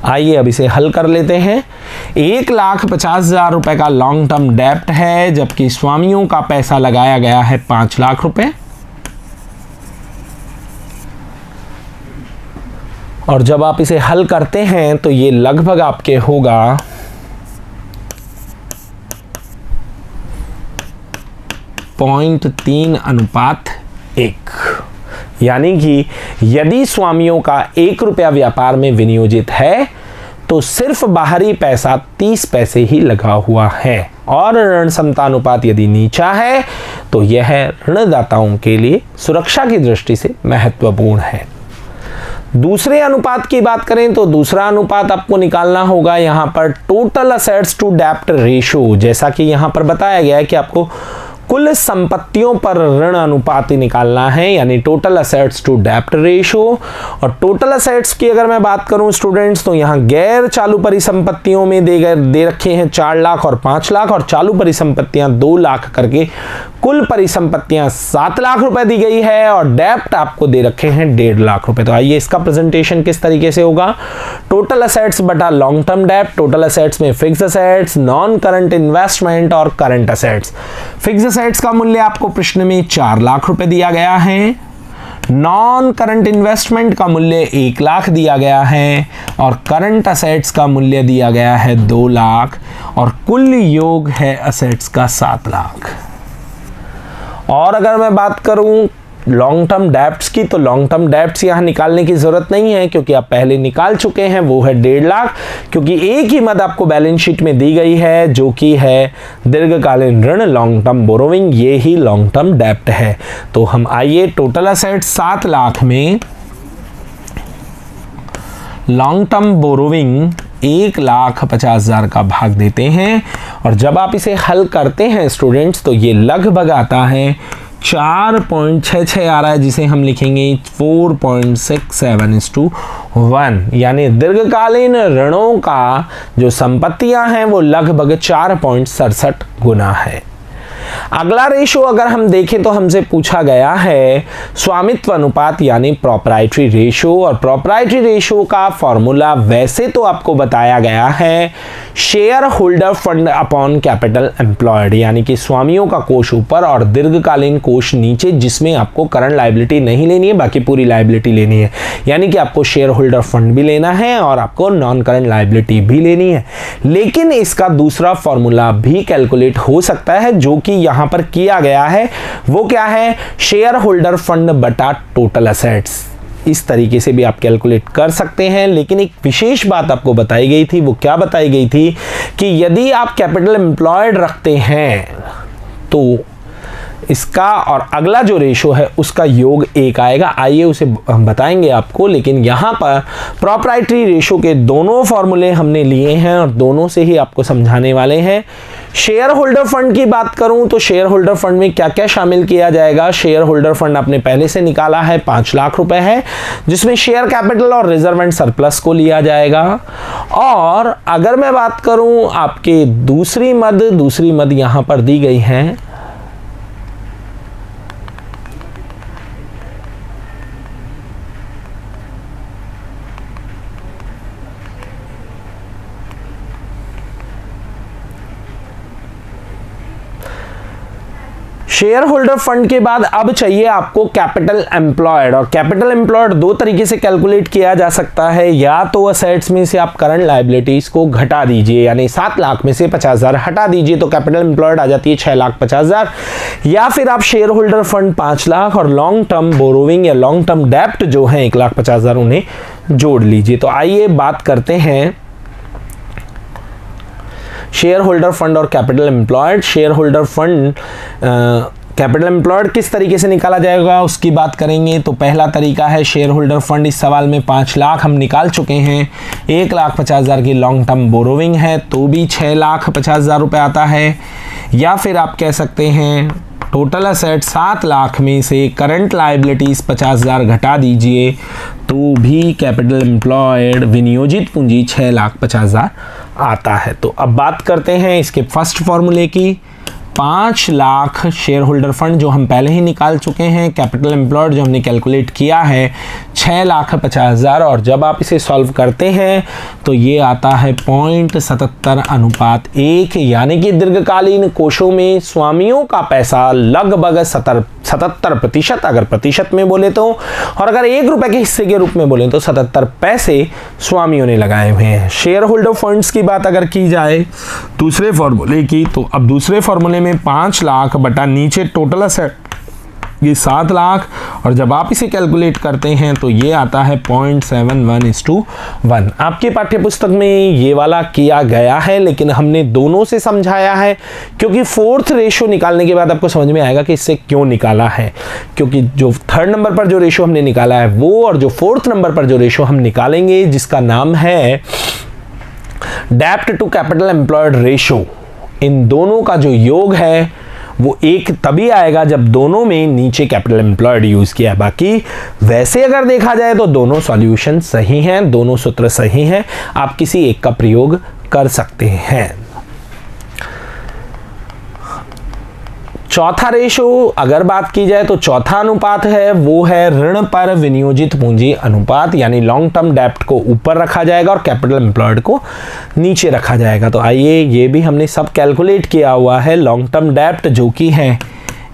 आइए अब इसे हल कर लेते हैं। 1,50,000 रुपए का लॉन्ग टर्म डेब्ट है, जबकि स्वामियों का पैसा लगाया गया है 5 लाख रुपए, और जब आप इसे हल करते हैं तो ये लगभग आपके होगा 0.3:1, यानी कि यदि स्वामियों का 1 रुपया व्यापार में विनियोजित है तो सिर्फ बाहरी पैसा 30 पैसे ही लगा हुआ है, और ऋण समता अनुपात यदि नीचा है तो यह ऋणदाताओं के लिए सुरक्षा की दृष्टि से महत्वपूर्ण है। दूसरे अनुपात की बात करें तो दूसरा अनुपात आपको निकालना होगा यहां पर टोटल असेट्स टू डेब्ट रेशो। जैसा कि यहां पर बताया गया है कि आपको कुल संपत्तियों पर ऋण अनुपात निकालना है, यानी टोटल असेट्स टू डेब्ट रेशो। और टोटल असेट्स की अगर मैं बात करूं स्टूडेंट्स तो यहां गैर चालू परिसंपत्तियों में दे रखे हैं 4 लाख और 5 लाख, और चालू परिसंपत्तियां 2 लाख करके कुल परिसंपत्तियां 7 लाख रुपए दी गई है, और डेब्ट आपको दे रखे हैं 1.5 लाख रुपए। तो आइए इसका प्रेजेंटेशन किस तरीके से होगा। टोटल असेट्स बटा लॉन्ग टर्म डेब्ट। टोटल असेट्स में fix assets, non current investment और करंट असेट्स। फिक्स असेट्स का मूल्य आपको प्रश्न में 4 लाख रुपए दिया गया है, नॉन करंट इन्वेस्टमेंट का मूल्य 1 लाख दिया गया है और करंट असेट्स का मूल्य दिया गया है 2 लाख और कुल योग है असेट्स का 7 लाख। और अगर मैं बात करूं लॉन्ग टर्म डेब्ट्स की, तो लॉन्ग टर्म डेब्ट्स यहाँ निकालने की जरूरत नहीं है क्योंकि आप पहले निकाल चुके हैं, वो है 1.5 लाख, क्योंकि एक ही मद आपको बैलेंस शीट में दी गई है जो कि है दीर्घकालीन ऋण, लॉन्ग टर्म बोरोविंग, ये ही लॉन्ग टर्म डेब्ट है। तो हम आइए टोटल असेट्स 7 लाख में लॉन्ग टर्म बोरोविंग 1,50,000 का भाग देते हैं और जब आप इसे हल करते हैं स्टूडेंट्स तो ये लगभग आता है 4.66 आ रहा है, जिसे हम लिखेंगे 4.67:1, यानी दीर्घकालीन ऋणों का जो संपत्तियां हैं वो लगभग 4.67 गुना है। अगला रेशो अगर हम देखें तो हमसे पूछा गया है स्वामित्व अनुपात यानी प्रॉपराइटरी रेशो, और प्रॉपराइटरी रेशो का फॉर्मूला वैसे तो आपको बताया गया है share holder fund upon capital employed, यानी कि स्वामियों का कोष ऊपर और दीर्घकालीन कोष नीचे, जिसमें आपको करंट लायबिलिटी नहीं लेनी है, बाकी पूरी लायबिलिटी लेनी है, यानी कि आपको शेयर होल्डर फंड भी लेना है और आपको नॉन करंट लायबिलिटी भी लेनी है। लेकिन इसका दूसरा फॉर्मूला भी कैलकुलेट हो सकता है जो कि यहां पर किया गया है, वो क्या है, शेयर होल्डर फंड बटा टोटल असेट्स। इस तरीके से भी आप कैलकुलेट कर सकते हैं, लेकिन एक विशेष बात आपको बताई गई थी। वो क्या बताई गई थी कि यदि आप कैपिटल एम्प्लॉयड रखते हैं तो इसका और अगला जो रेशो है उसका योग 1 आएगा। आइए उसे हम बताएंगे आपको, लेकिन यहाँ पर प्रॉपराइटरी रेशो के दोनों फॉर्मूले हमने लिए हैं और दोनों से ही आपको समझाने वाले हैं। शेयर होल्डर फंड की बात करूं तो शेयर होल्डर फंड में क्या क्या शामिल किया जाएगा। शेयर होल्डर फंड आपने पहले से निकाला है, 5 लाख रुपए है, जिसमें शेयर कैपिटल और रिजर्व एंड सरप्लस को लिया जाएगा। और अगर मैं बात करूं आपके दूसरी मद यहां पर दी गई है, शेयर होल्डर फंड के बाद अब चाहिए आपको कैपिटल एम्प्लॉयड, और कैपिटल एम्प्लॉयड 2 तरीके से कैलकुलेट किया जा सकता है। या तो असेट्स में से आप करंट लायबिलिटीज को घटा दीजिए, यानी 7 लाख में से 50,000 हटा दीजिए तो कैपिटल एम्प्लॉयड आ जाती है 6,50,000, या फिर आप शेयर होल्डर फंड 5 लाख और लॉन्ग टर्म बोरोविंग या लॉन्ग टर्म डेब्ट जो है 1,50,000 उन्हें जोड़ लीजिए। तो आइए बात करते हैं शेयर होल्डर फंड और capital employed. Share holder fund capital employed किस तरीके से निकाला जाएगा उसकी बात करेंगे। तो पहला तरीका है शेयर होल्डर फंड, इस सवाल में 5 लाख हम निकाल चुके हैं, 1,50,000 की लॉन्ग टर्म बोरोविंग है तो भी 6,50,000 रुपये आता है। या फिर आप कह सकते हैं टोटल असेट 7 लाख में से करंट लायबिलिटीज 50,000 घटा दीजिए तो भी कैपिटल एम्प्लॉयड विनियोजित पूंजी 6,50,000 आता है। तो अब बात करते हैं इसके फर्स्ट फॉर्मूले की। 5 लाख शेयर होल्डर फंड जो हम पहले ही निकाल चुके हैं, कैपिटल एम्प्लॉयड जो हमने कैलकुलेट किया है 6,50,000, और जब आप इसे सॉल्व करते हैं तो ये आता है 0.77:1, यानी कि दीर्घकालीन कोषों में स्वामियों का पैसा लगभग 77%, अगर प्रतिशत में बोले तो, और अगर 1 रुपए के हिस्से के रूप में बोले तो 77 पैसे स्वामियों ने लगाए हुए हैं। शेयर होल्डर फंड्स की बात अगर की जाए दूसरे फॉर्मूले की, तो अब दूसरे फॉर्मूले में 5 लाख बटा नीचे टोटल असेट ये 7 लाख, और जब आप इसे कैलकुलेट करते हैं तो ये आता है 0.71:1। आपके पाठ्य पुस्तक में ये वाला किया गया है, लेकिन हमने दोनों से समझाया है क्योंकि 4th रेशो निकालने के बाद आपको समझ में आएगा कि इससे क्यों निकाला है। क्योंकि जो 3rd नंबर पर जो रेशो हमने निकाला है वो, और जो 4th नंबर पर जो रेशो हम निकालेंगे जिसका नाम है डेब्ट टू कैपिटल एम्प्लॉयड रेशो, इन दोनों का जो योग है वो 1 तभी आएगा जब दोनों में नीचे कैपिटल एम्प्लॉयड यूज किया है। बाकी वैसे अगर देखा जाए तो दोनों सॉल्यूशन सही हैं, दोनों सूत्र सही हैं, आप किसी एक का प्रयोग कर सकते हैं। चौथा रेशो अगर बात की जाए तो चौथा अनुपात है वो है ऋण पर विनियोजित पूंजी अनुपात, यानी लॉन्ग टर्म डेप्ट को ऊपर रखा जाएगा और कैपिटल एम्प्लॉयड को नीचे रखा जाएगा। तो आइए ये भी हमने सब कैलकुलेट किया हुआ है। लॉन्ग टर्म डेप्ट जो कि है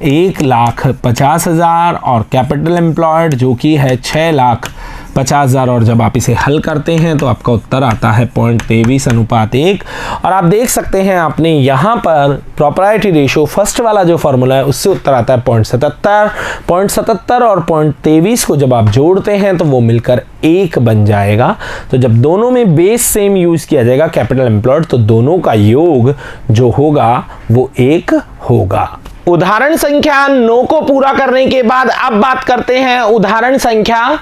1,50,000 और कैपिटल एम्प्लॉयड जो कि है 6,50,000, और जब आप इसे हल करते हैं तो आपका उत्तर आता है 0.23:1। और आप देख सकते हैं आपने यहाँ पर प्रॉपर्टी रेशो फर्स्ट वाला जो फॉर्मूला है उससे उत्तर आता है 0.77 और 0.23 को जब आप जोड़ते हैं तो वो मिलकर 1 बन जाएगा। तो जब दोनों में बेस सेम यूज किया जाएगा कैपिटल एम्प्लॉयड, तो दोनों का योग जो होगा वो 1 होगा। उदाहरण संख्या 9 को पूरा करने के बाद अब बात करते हैं उदाहरण संख्या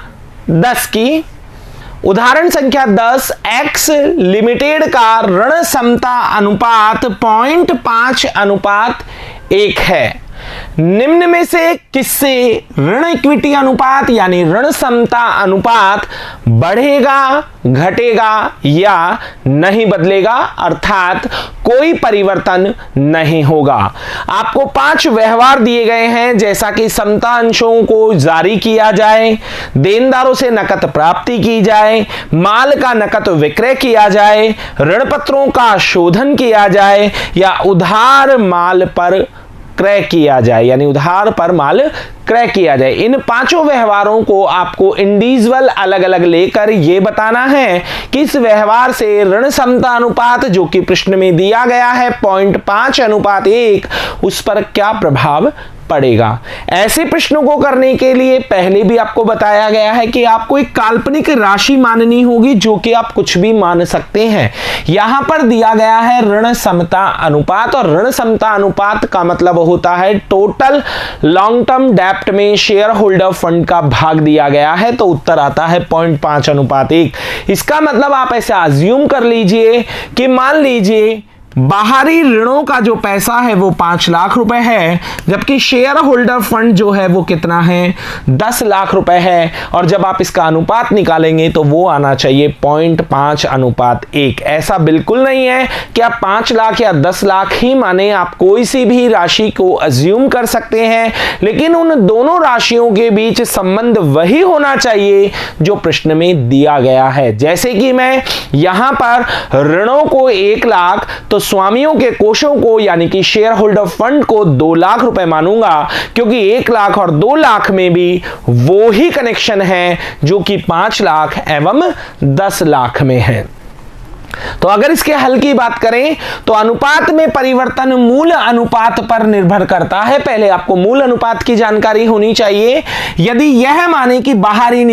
10 की। उदाहरण संख्या 10, एक्स लिमिटेड का ऋण समता अनुपात 0.5:1 है। निम्न में से किससे ऋण इक्विटी अनुपात यानी ऋण समता अनुपात बढ़ेगा, घटेगा या नहीं बदलेगा, अर्थात कोई परिवर्तन नहीं होगा। आपको 5 व्यवहार दिए गए हैं, जैसा कि समता अंशों को जारी किया जाए, देनदारों से नकद प्राप्ति की जाए, माल का नकद विक्रय किया जाए, ऋण पत्रों का शोधन किया जाए या उधार माल पर क्रय किया जाए, यानी उधार पर माल क्रय किया जाए। इन 5 व्यवहारों को आपको इंडिविजुअल अलग अलग लेकर यह बताना है कि इस व्यवहार से ऋण समता अनुपात जो कि प्रश्न में दिया गया है 0.5:1, उस पर क्या प्रभाव पड़ेगा। ऐसे प्रश्नों को करने के लिए पहले भी आपको बताया गया है कि आपको एक काल्पनिक राशि माननी होगी जो कि आप कुछ भी मान सकते हैं। यहां पर दिया गया है ऋण समता अनुपात, और ऋण समता अनुपात का मतलब होता है टोटल लॉन्ग टर्म डेप्ट में शेयर होल्डर फंड का भाग दिया गया है, तो उत्तर आता है 0.5:1। इसका मतलब आप ऐसे अज्यूम कर लीजिए कि मान लीजिए बाहरी ऋणों का जो पैसा है वो 5 लाख रुपए है, जबकि शेयर होल्डर फंड जो है वो कितना है 10 लाख रुपए है, और जब आप इसका अनुपात निकालेंगे तो वो आना चाहिए 0.5:1। ऐसा बिल्कुल नहीं है कि आप 5 लाख या 10 लाख ही माने, आप कोई सी भी राशि को अज्यूम कर सकते हैं, लेकिन उन दोनों राशियों के बीच संबंध वही होना चाहिए जो प्रश्न में दिया गया है। जैसे कि मैं यहां पर ऋणों को 1 लाख तो स्वामियों के कोषों को यानी कि शेयर होल्डर फंड को 2 लाख रुपए मानूंगा, क्योंकि 1 लाख और 2 लाख में भी वो ही कनेक्शन है जो कि 5 लाख एवं 10 लाख में है। तो अगर इसके हल की बात करें तो अनुपात में परिवर्तन मूल अनुपात पर निर्भर करता है। पहले आपको मूल अनुपात की जानकारी होनी चाहिए। यदि यह माने कि बाहरी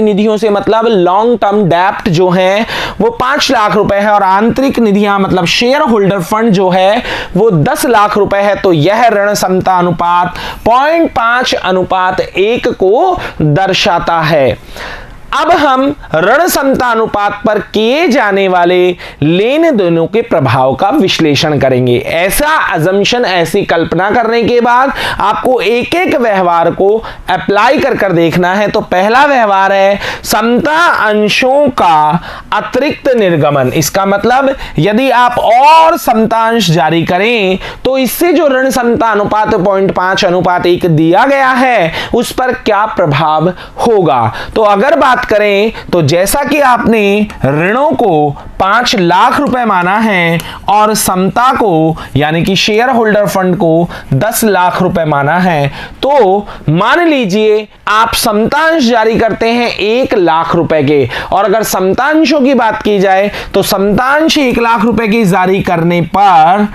निधियों से मतलब लॉन्ग टर्म डेप्ट जो है वो 5 लाख रुपए है और आंतरिक निधियां मतलब शेयर होल्डर फंड जो है वो 10 लाख रुपए है, तो यह ऋण समता अनुपात 0.5:1 को दर्शाता है। अब हम ऋण समता अनुपात पर किए जाने वाले लेन देनों के प्रभाव का विश्लेषण करेंगे। ऐसा अजम्पशन, ऐसी कल्पना करने के बाद आपको एक एक व्यवहार को अप्लाई कर देखना है। तो पहला व्यवहार है समता अंशों का अतिरिक्त निर्गमन। इसका मतलब यदि आप और समता अंश जारी करें तो इससे जो ऋण समता अनुपात 0.5:1 दिया गया है उस पर क्या प्रभाव होगा। तो अगर बात करें तो जैसा कि आपने ऋणों को 5 लाख रुपए माना है और समता को यानी कि शेयर होल्डर फंड को 10 लाख रुपए माना है, तो मान लीजिए आप समतांश जारी करते हैं 1 लाख रुपए के, और अगर समतांशों की बात की जाए तो समतांश 1 लाख रुपए की जारी करने पर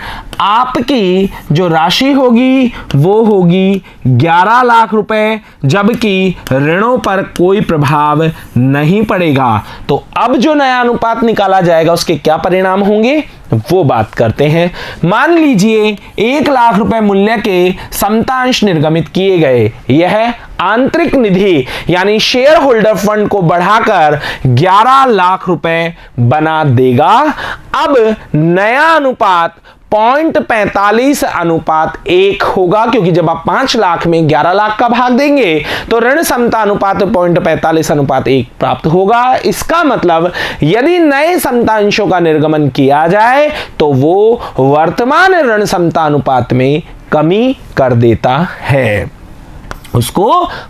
आपकी जो राशि होगी वो होगी 11 लाख रुपए, जबकि ऋणों पर कोई प्रभाव नहीं पड़ेगा। तो अब जो नया अनुपात निकाला जाएगा उसके क्या परिणाम होंगे वो बात करते हैं। मान लीजिए 1 लाख रुपए मूल्य के समतांश निर्गमित किए गए, यह आंतरिक निधि यानी शेयर होल्डर फंड को बढ़ाकर 11 लाख रुपए बना देगा। अब नया अनुपात 0.45:1 होगा, क्योंकि जब आप 5 लाख में 11 लाख का भाग देंगे तो ऋण समता अनुपात 0.45:1 प्राप्त होगा। इसका मतलब यदि नए समतांशों का निर्गमन किया जाए तो वो वर्तमान ऋण समता अनुपात में कमी कर देता है, उसको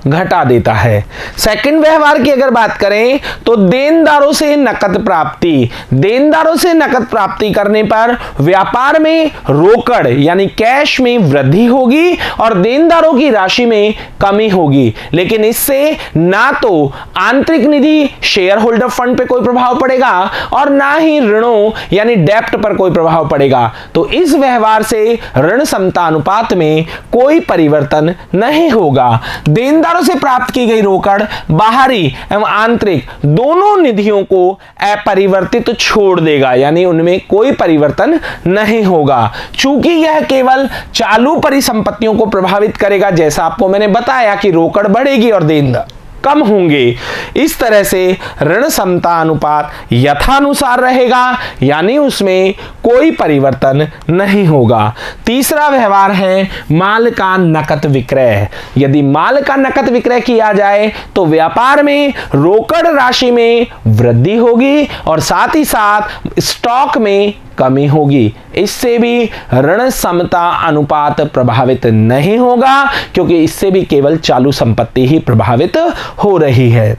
घटा देता है। सेकंड व्यवहार की अगर बात करें तो देनदारों से नकद प्राप्ति। देनदारों से नकद प्राप्ति करने पर व्यापार में रोकड़ यानी कैश में वृद्धि होगी और देनदारों की राशि में कमी होगी, लेकिन इससे ना तो आंतरिक निधि शेयर होल्डर फंड पे कोई प्रभाव पड़ेगा और ना ही ऋणों यानी डेप्ट पर कोई प्रभाव पड़ेगा। तो इस व्यवहार से ऋण समता अनुपात में कोई परिवर्तन नहीं होगा। देनदारों से प्राप्त की गई रोकड़ बाहरी एवं आंतरिक दोनों निधियों को अपरिवर्तित छोड़ देगा, यानी उनमें कोई परिवर्तन नहीं होगा। चूंकि यह केवल चालू परिसंपत्तियों को प्रभावित करेगा, जैसा आपको मैंने बताया कि रोकड़ बढ़ेगी और देनदार कम होंगे। इस तरह से ऋण समता अनुपात यथानुसार रहेगा, यानी उसमें कोई परिवर्तन नहीं होगा। तीसरा व्यवहार है माल का नकद विक्रय। यदि माल का नकद विक्रय किया जाए तो व्यापार में रोकड़ राशि में वृद्धि होगी और साथ ही साथ स्टॉक में कमी होगी। इससे भी ऋण समता अनुपात प्रभावित नहीं होगा, क्योंकि इससे भी केवल चालू संपत्ति ही प्रभावित हो रही है।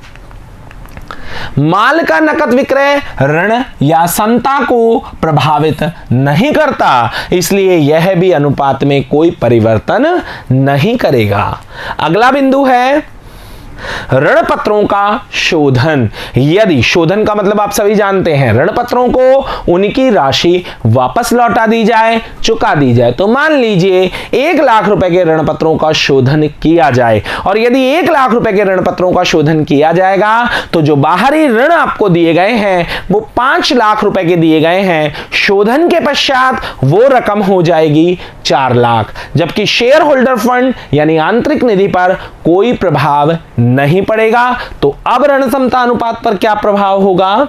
माल का नकद विक्रय ऋण या समता को प्रभावित नहीं करता, इसलिए यह भी अनुपात में कोई परिवर्तन नहीं करेगा। अगला बिंदु है ऋण पत्रों का शोधन। यदि शोधन का मतलब आप सभी जानते हैं, ऋण पत्रों को उनकी राशि वापस लौटा दी जाए, चुका दी जाए। तो मान लीजिए 1 लाख रुपए के ऋण पत्रों का शोधन किया जाए और यदि 1 लाख रुपए के ऋण पत्रों का शोधन किया जाएगा तो जो बाहरी ऋण आपको दिए गए हैं वो 5 लाख रुपए के दिए गए हैं। शोधन के पश्चात वो रकम हो जाएगी 4 लाख, जबकि शेयर होल्डर फंड यानी आंतरिक निधि पर कोई प्रभाव नहीं पड़ेगा। तो अब ऋण समता अनुपात पर क्या प्रभाव होगा?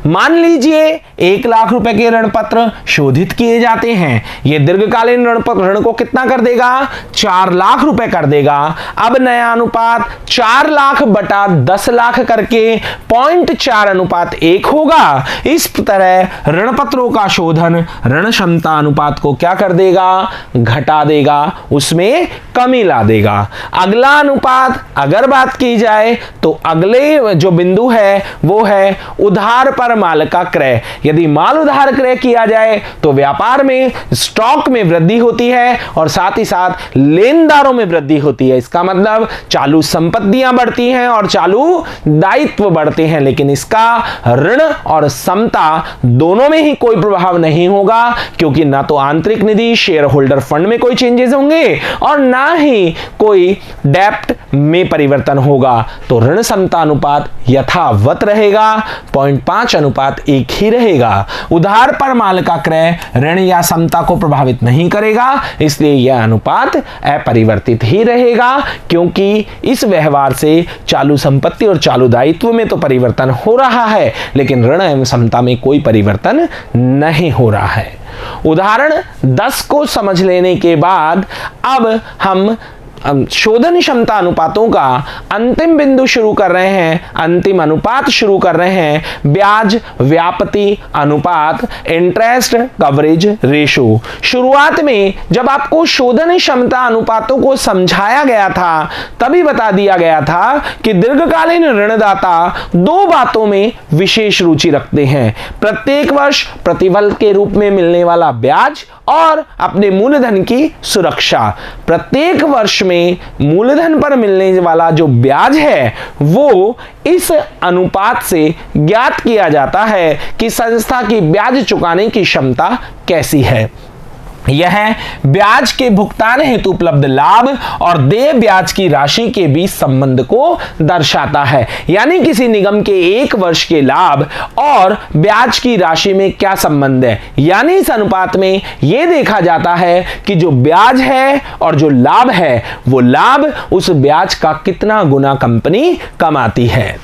मान लीजिए 1 लाख रुपए के ऋण पत्र शोधित किए जाते हैं, ये दीर्घकालीन ऋण को कितना कर देगा? 4 लाख रुपए कर देगा। अब नया अनुपात 4 लाख बटा 10 लाख करके 0.4 अनुपात 1 होगा। इस तरह ऋण पत्रों का शोधन ऋण क्षमता अनुपात को क्या कर देगा? घटा देगा, उसमें कमी ला देगा। अगला अनुपात अगर बात की जाए तो अगले जो बिंदु है वो है उधार पर माल का क्रय। यदि माल उधार क्रय किया जाए तो व्यापार में स्टॉक में वृद्धि होती है और साथ ही साथ लेनदारों में वृद्धि होती है। इसका मतलब चालू संपत्तियां बढ़ती हैं और चालू दायित्व बढ़ते हैं, लेकिन इसका ऋण और समता दोनों में ही कोई प्रभाव नहीं होगा, क्योंकि ना तो आंतरिक निधि शेयर होल्डर फंड में कोई चेंजेस होंगे और ना ही कोई डेप्ट में परिवर्तन होगा। तो ऋण समता अनुपात यथावत रहेगा, 0.5 अनुपात 1 ही रहेगा। उधार पर माल का क्रय ऋण या समता को प्रभावित नहीं करेगा, इसलिए यह अनुपात अपरिवर्तित ही रहेगा, क्योंकि इस व्यवहार से चालू संपत्ति और चालू दायित्व में तो परिवर्तन हो रहा है, लेकिन ऋण एवं समता में कोई परिवर्तन नहीं हो रहा है। उदाहरण 10 को समझ लेने के बाद अब हम शोधन क्षमता अनुपातों का अंतिम बिंदु शुरू कर रहे हैं, अंतिम अनुपात शुरू कर रहे हैं, ब्याज व्याप्ति अनुपात, इंटरेस्ट कवरेज रेशो। शुरुआत में जब आपको शोधन क्षमता अनुपातों को समझाया गया था तभी बता दिया गया था कि दीर्घकालीन ऋणदाता 2 बातों में विशेष रुचि रखते हैं: प्रत्येक वर्ष प्रतिफल के रूप में मिलने वाला ब्याज और अपने मूलधन की सुरक्षा। प्रत्येक वर्ष में मूलधन पर मिलने वाला जो ब्याज है वो इस अनुपात से ज्ञात किया जाता है कि संस्था की ब्याज चुकाने की क्षमता कैसी है। यह ब्याज के भुगतान हेतु उपलब्ध लाभ और देय ब्याज की राशि के बीच संबंध को दर्शाता है, यानी किसी निगम के 1 वर्ष के लाभ और ब्याज की राशि में क्या संबंध है। यानी इस अनुपात में यह देखा जाता है कि जो ब्याज है और जो लाभ है वो लाभ उस ब्याज का कितना गुना कंपनी कमाती है।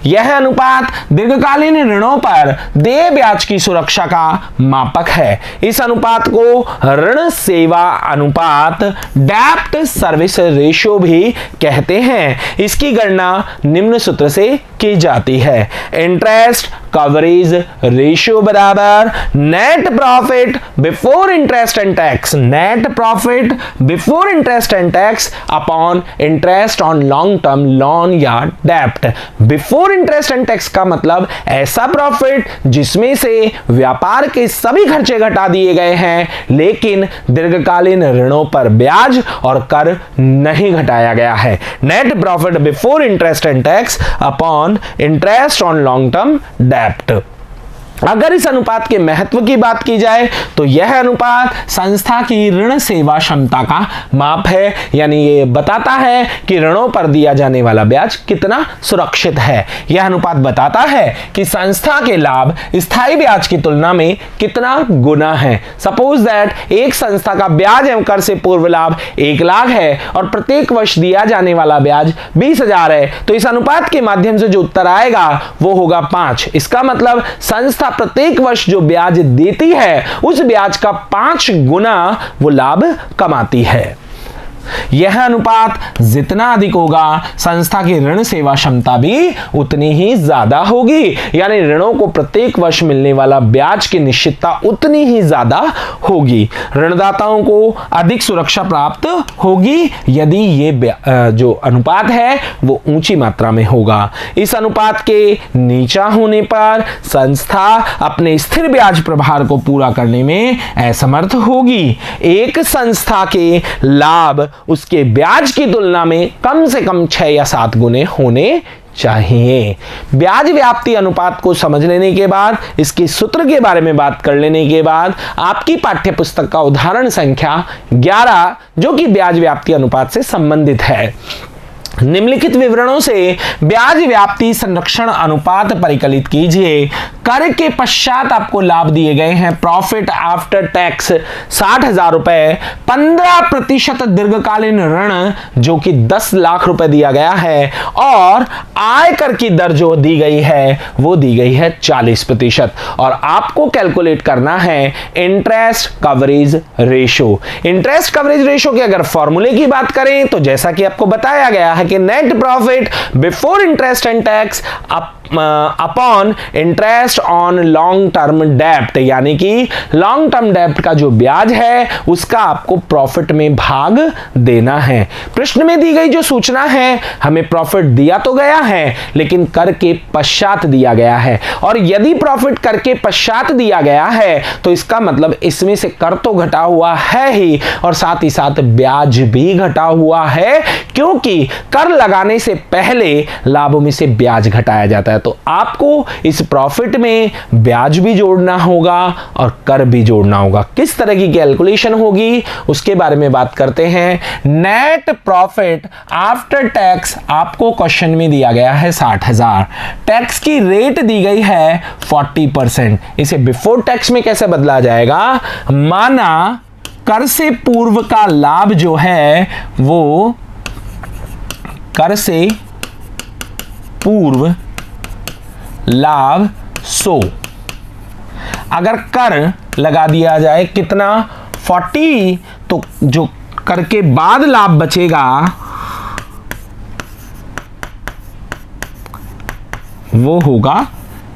यह अनुपात दीर्घकालीन ऋणों पर देय ब्याज की सुरक्षा का मापक है। इस अनुपात को ऋण सेवा अनुपात डेब्ट सर्विस रेशियो भी कहते हैं। इसकी गणना निम्न सूत्र से की जाती है। इंटरेस्ट कवरेज रेशियो बराबर net profit before interest and tax, net profit before interest and tax upon interest on long term loan या डेब्ट। बिफोर इंटरेस्ट एंड टैक्स का मतलब ऐसा प्रॉफिट जिसमें से व्यापार के सभी खर्चे घटा दिए गए हैं, लेकिन दीर्घकालीन ऋणों पर ब्याज और कर नहीं घटाया गया है। Net profit before interest and tax upon interest on long term डेब्ट। अगर इस अनुपात के महत्व की बात की जाए तो यह अनुपात संस्था की ऋण सेवा क्षमता का माप है, यानी ये बताता है कि ऋणों पर दिया जाने वाला ब्याज कितना सुरक्षित है। यह अनुपात बताता है कि संस्था के लाभ स्थायी ब्याज की तुलना में कितना गुना है। सपोज दैट एक संस्था का ब्याज एवं कर से पूर्व लाभ 1 लाख है और प्रत्येक वर्ष दिया जाने वाला ब्याज 20,000 है, तो इस अनुपात के माध्यम से जो उत्तर आएगा वो होगा 5। इसका मतलब संस्था प्रत्येक वर्ष जो ब्याज देती है उस ब्याज का 5 गुना वो लाभ कमाती है। यह अनुपात जितना अधिक होगा संस्था की ऋण सेवा क्षमता भी उतनी ही ज्यादा होगी, यानी ऋणों को प्रत्येक वर्ष मिलने वाला ब्याज की निश्चितता उतनी ही ज्यादा होगी। ऋणदाताओं को अधिक सुरक्षा प्राप्त होगी यदि ये जो अनुपात है वो ऊंची मात्रा में होगा। इस अनुपात के नीचा होने पर संस्था अपने स्थिर ब्याज प्रभार को पूरा करने में असमर्थ होगी। एक संस्था के लाभ उसके ब्याज की तुलना में कम से कम 6 या 7 गुने होने चाहिए। ब्याज व्याप्ति अनुपात को समझ लेने के बाद, इसके सूत्र के बारे में बात कर लेने के बाद, आपकी पाठ्य पुस्तक का उदाहरण संख्या 11 जो कि ब्याज व्याप्ति अनुपात से संबंधित है, निम्नलिखित विवरणों से ब्याज व्याप्ति संरक्षण अनुपात परिकलित कीजिए। कर के पश्चात आपको लाभ दिए गए हैं प्रॉफिट आफ्टर टैक्स 60,000 रुपए, 15% दीर्घकालीन ऋण जो कि 10 लाख रुपए दिया गया है, और आयकर की दर जो दी गई है वो दी गई है 40%। और आपको कैलकुलेट करना है interest coverage ratio. Interest coverage ratio के अगर फॉर्मूले की बात करें तो जैसा कि आपको बताया गया है कि net profit before interest and tax upon interest on long term डेब्ट, यानी कि लॉन्ग टर्म डेब्ट का जो ब्याज है उसका आपको प्रॉफिट में भाग देना है। प्रश्न में दी गई जो सूचना है हमें प्रॉफिट दिया तो गया है लेकिन कर के पश्चात दिया गया है, और यदि प्रॉफिट कर के पश्चात दिया गया है तो इसका मतलब इसमें से कर तो घटा हुआ है ही और साथ ही साथ ब्याज भी घटा हुआ है, क्योंकि कर लगाने से पहले लाभों में से ब्याज घटाया जाता है। तो आपको इस प्रॉफिट में ब्याज भी जोड़ना होगा और कर भी जोड़ना होगा। किस तरह की कैलकुलेशन होगी उसके बारे में बात करते हैं। नेट प्रॉफिट आफ्टर टैक्स आपको क्वेश्चन में दिया गया है 60,000, टैक्स की रेट दी गई है 40%। इसे बिफोर टैक्स में कैसे बदला जाएगा, माना कर से पूर्व का लाभ जो है वो कर से पूर्व लाभ 100, अगर कर लगा दिया जाए कितना 40, तो जो कर के बाद लाभ बचेगा वो होगा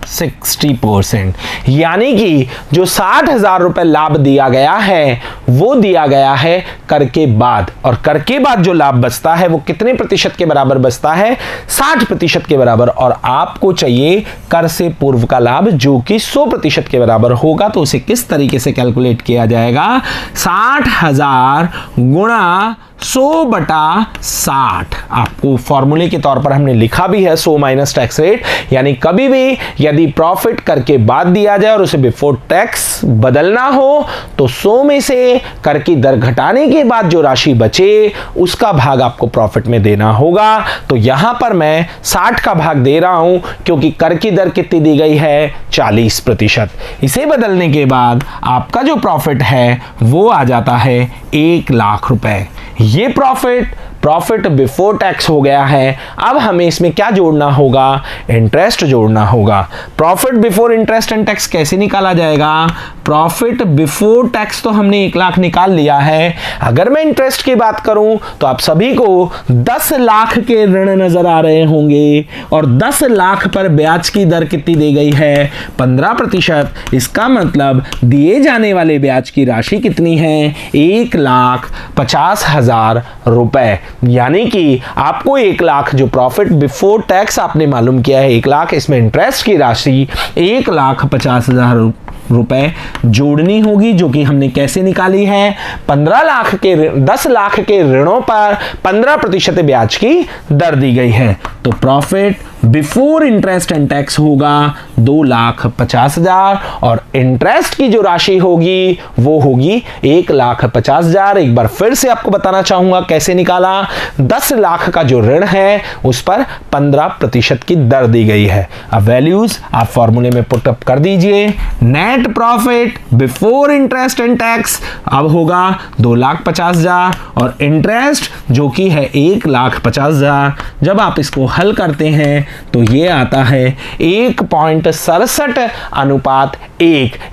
60%, यानी कि जो 60,000 रुपए लाभ दिया गया है वो दिया गया है कर के बाद, और कर के बाद जो लाभ बचता है वो कितने प्रतिशत के बराबर बचता है, 60% के बराबर। और आपको चाहिए कर से पूर्व का लाभ जो कि 100% के बराबर होगा। तो उसे किस तरीके से कैलकुलेट किया जाएगा, 60,000 गुणा 100/60। आपको फॉर्मूले के तौर पर हमने लिखा भी है 100 माइनस टैक्स रेट, यानी कभी भी यदि प्रॉफिट करके बाद दिया जाए और उसे बिफोर टैक्स बदलना हो तो 100 में से कर की दर घटाने के बाद जो राशि बचे उसका भाग आपको प्रॉफिट में देना होगा। तो यहां पर मैं 60 का भाग दे रहा हूं क्योंकि कर की दर कितनी दी गई है 40%। इसे बदलने के बाद आपका जो प्रॉफिट है वो आ जाता है 1 लाख रुपए। ये प्रॉफिट प्रॉफिट बिफोर टैक्स हो गया है। अब हमें इसमें क्या जोड़ना होगा, इंटरेस्ट जोड़ना होगा। Profit before interest and tax कैसे निकाला जाएगा, प्रॉफिट बिफोर टैक्स तो हमने 1 लाख निकाल लिया है। अगर मैं इंटरेस्ट की बात करूं तो आप सभी को 10 लाख के ऋण नजर आ रहे होंगे और 10 लाख पर ब्याज की दर कितनी दी गई है, 15%। इसका मतलब दिए जाने वाले ब्याज की राशि कितनी है, 1,50,000 रुपए। यानी कि आपको 1 लाख जो प्रॉफिट बिफोर टैक्स आपने मालूम किया है 1 लाख, इसमें इंटरेस्ट की राशि 1,50,000 रुपए जोड़नी होगी, जो कि हमने कैसे निकाली है, 10 लाख के ऋणों पर 15% ब्याज की दर दी गई है। तो profit before interest and tax होगा 2,50,000 और इंटरेस्ट की जो राशि होगी वो होगी 1,50,000। एक बार फिर से आपको बताना चाहूंगा कैसे निकाला। 10 लाख का जो ऋण है उस पर 15% की दर दी गई है। अब वैल्यूज आप फॉर्मूले में पुट अप कर दीजिए। Net profit before interest and tax अब होगा 2,50,000 और इंटरेस्ट जो कि है 1,50,000। जब आप इसको हल करते हैं तो ये आता है 1.67:1,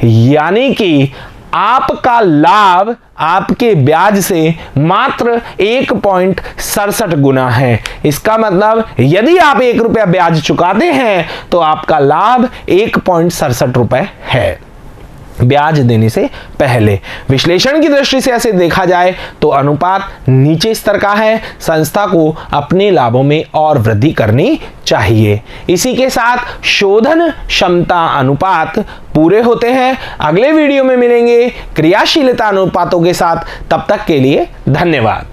यानी कि आपका लाभ आपके ब्याज से मात्र 1.67 गुना है। इसका मतलब यदि आप 1 रुपया ब्याज चुकाते हैं तो आपका लाभ 1.67 रुपए है ब्याज देने से पहले। विश्लेषण की दृष्टि से ऐसे देखा जाए तो अनुपात नीचे स्तर का है, संस्था को अपने लाभों में और वृद्धि करनी चाहिए। इसी के साथ शोधन क्षमता अनुपात पूरे होते हैं। अगले वीडियो में मिलेंगे क्रियाशीलता अनुपातों के साथ। तब तक के लिए धन्यवाद।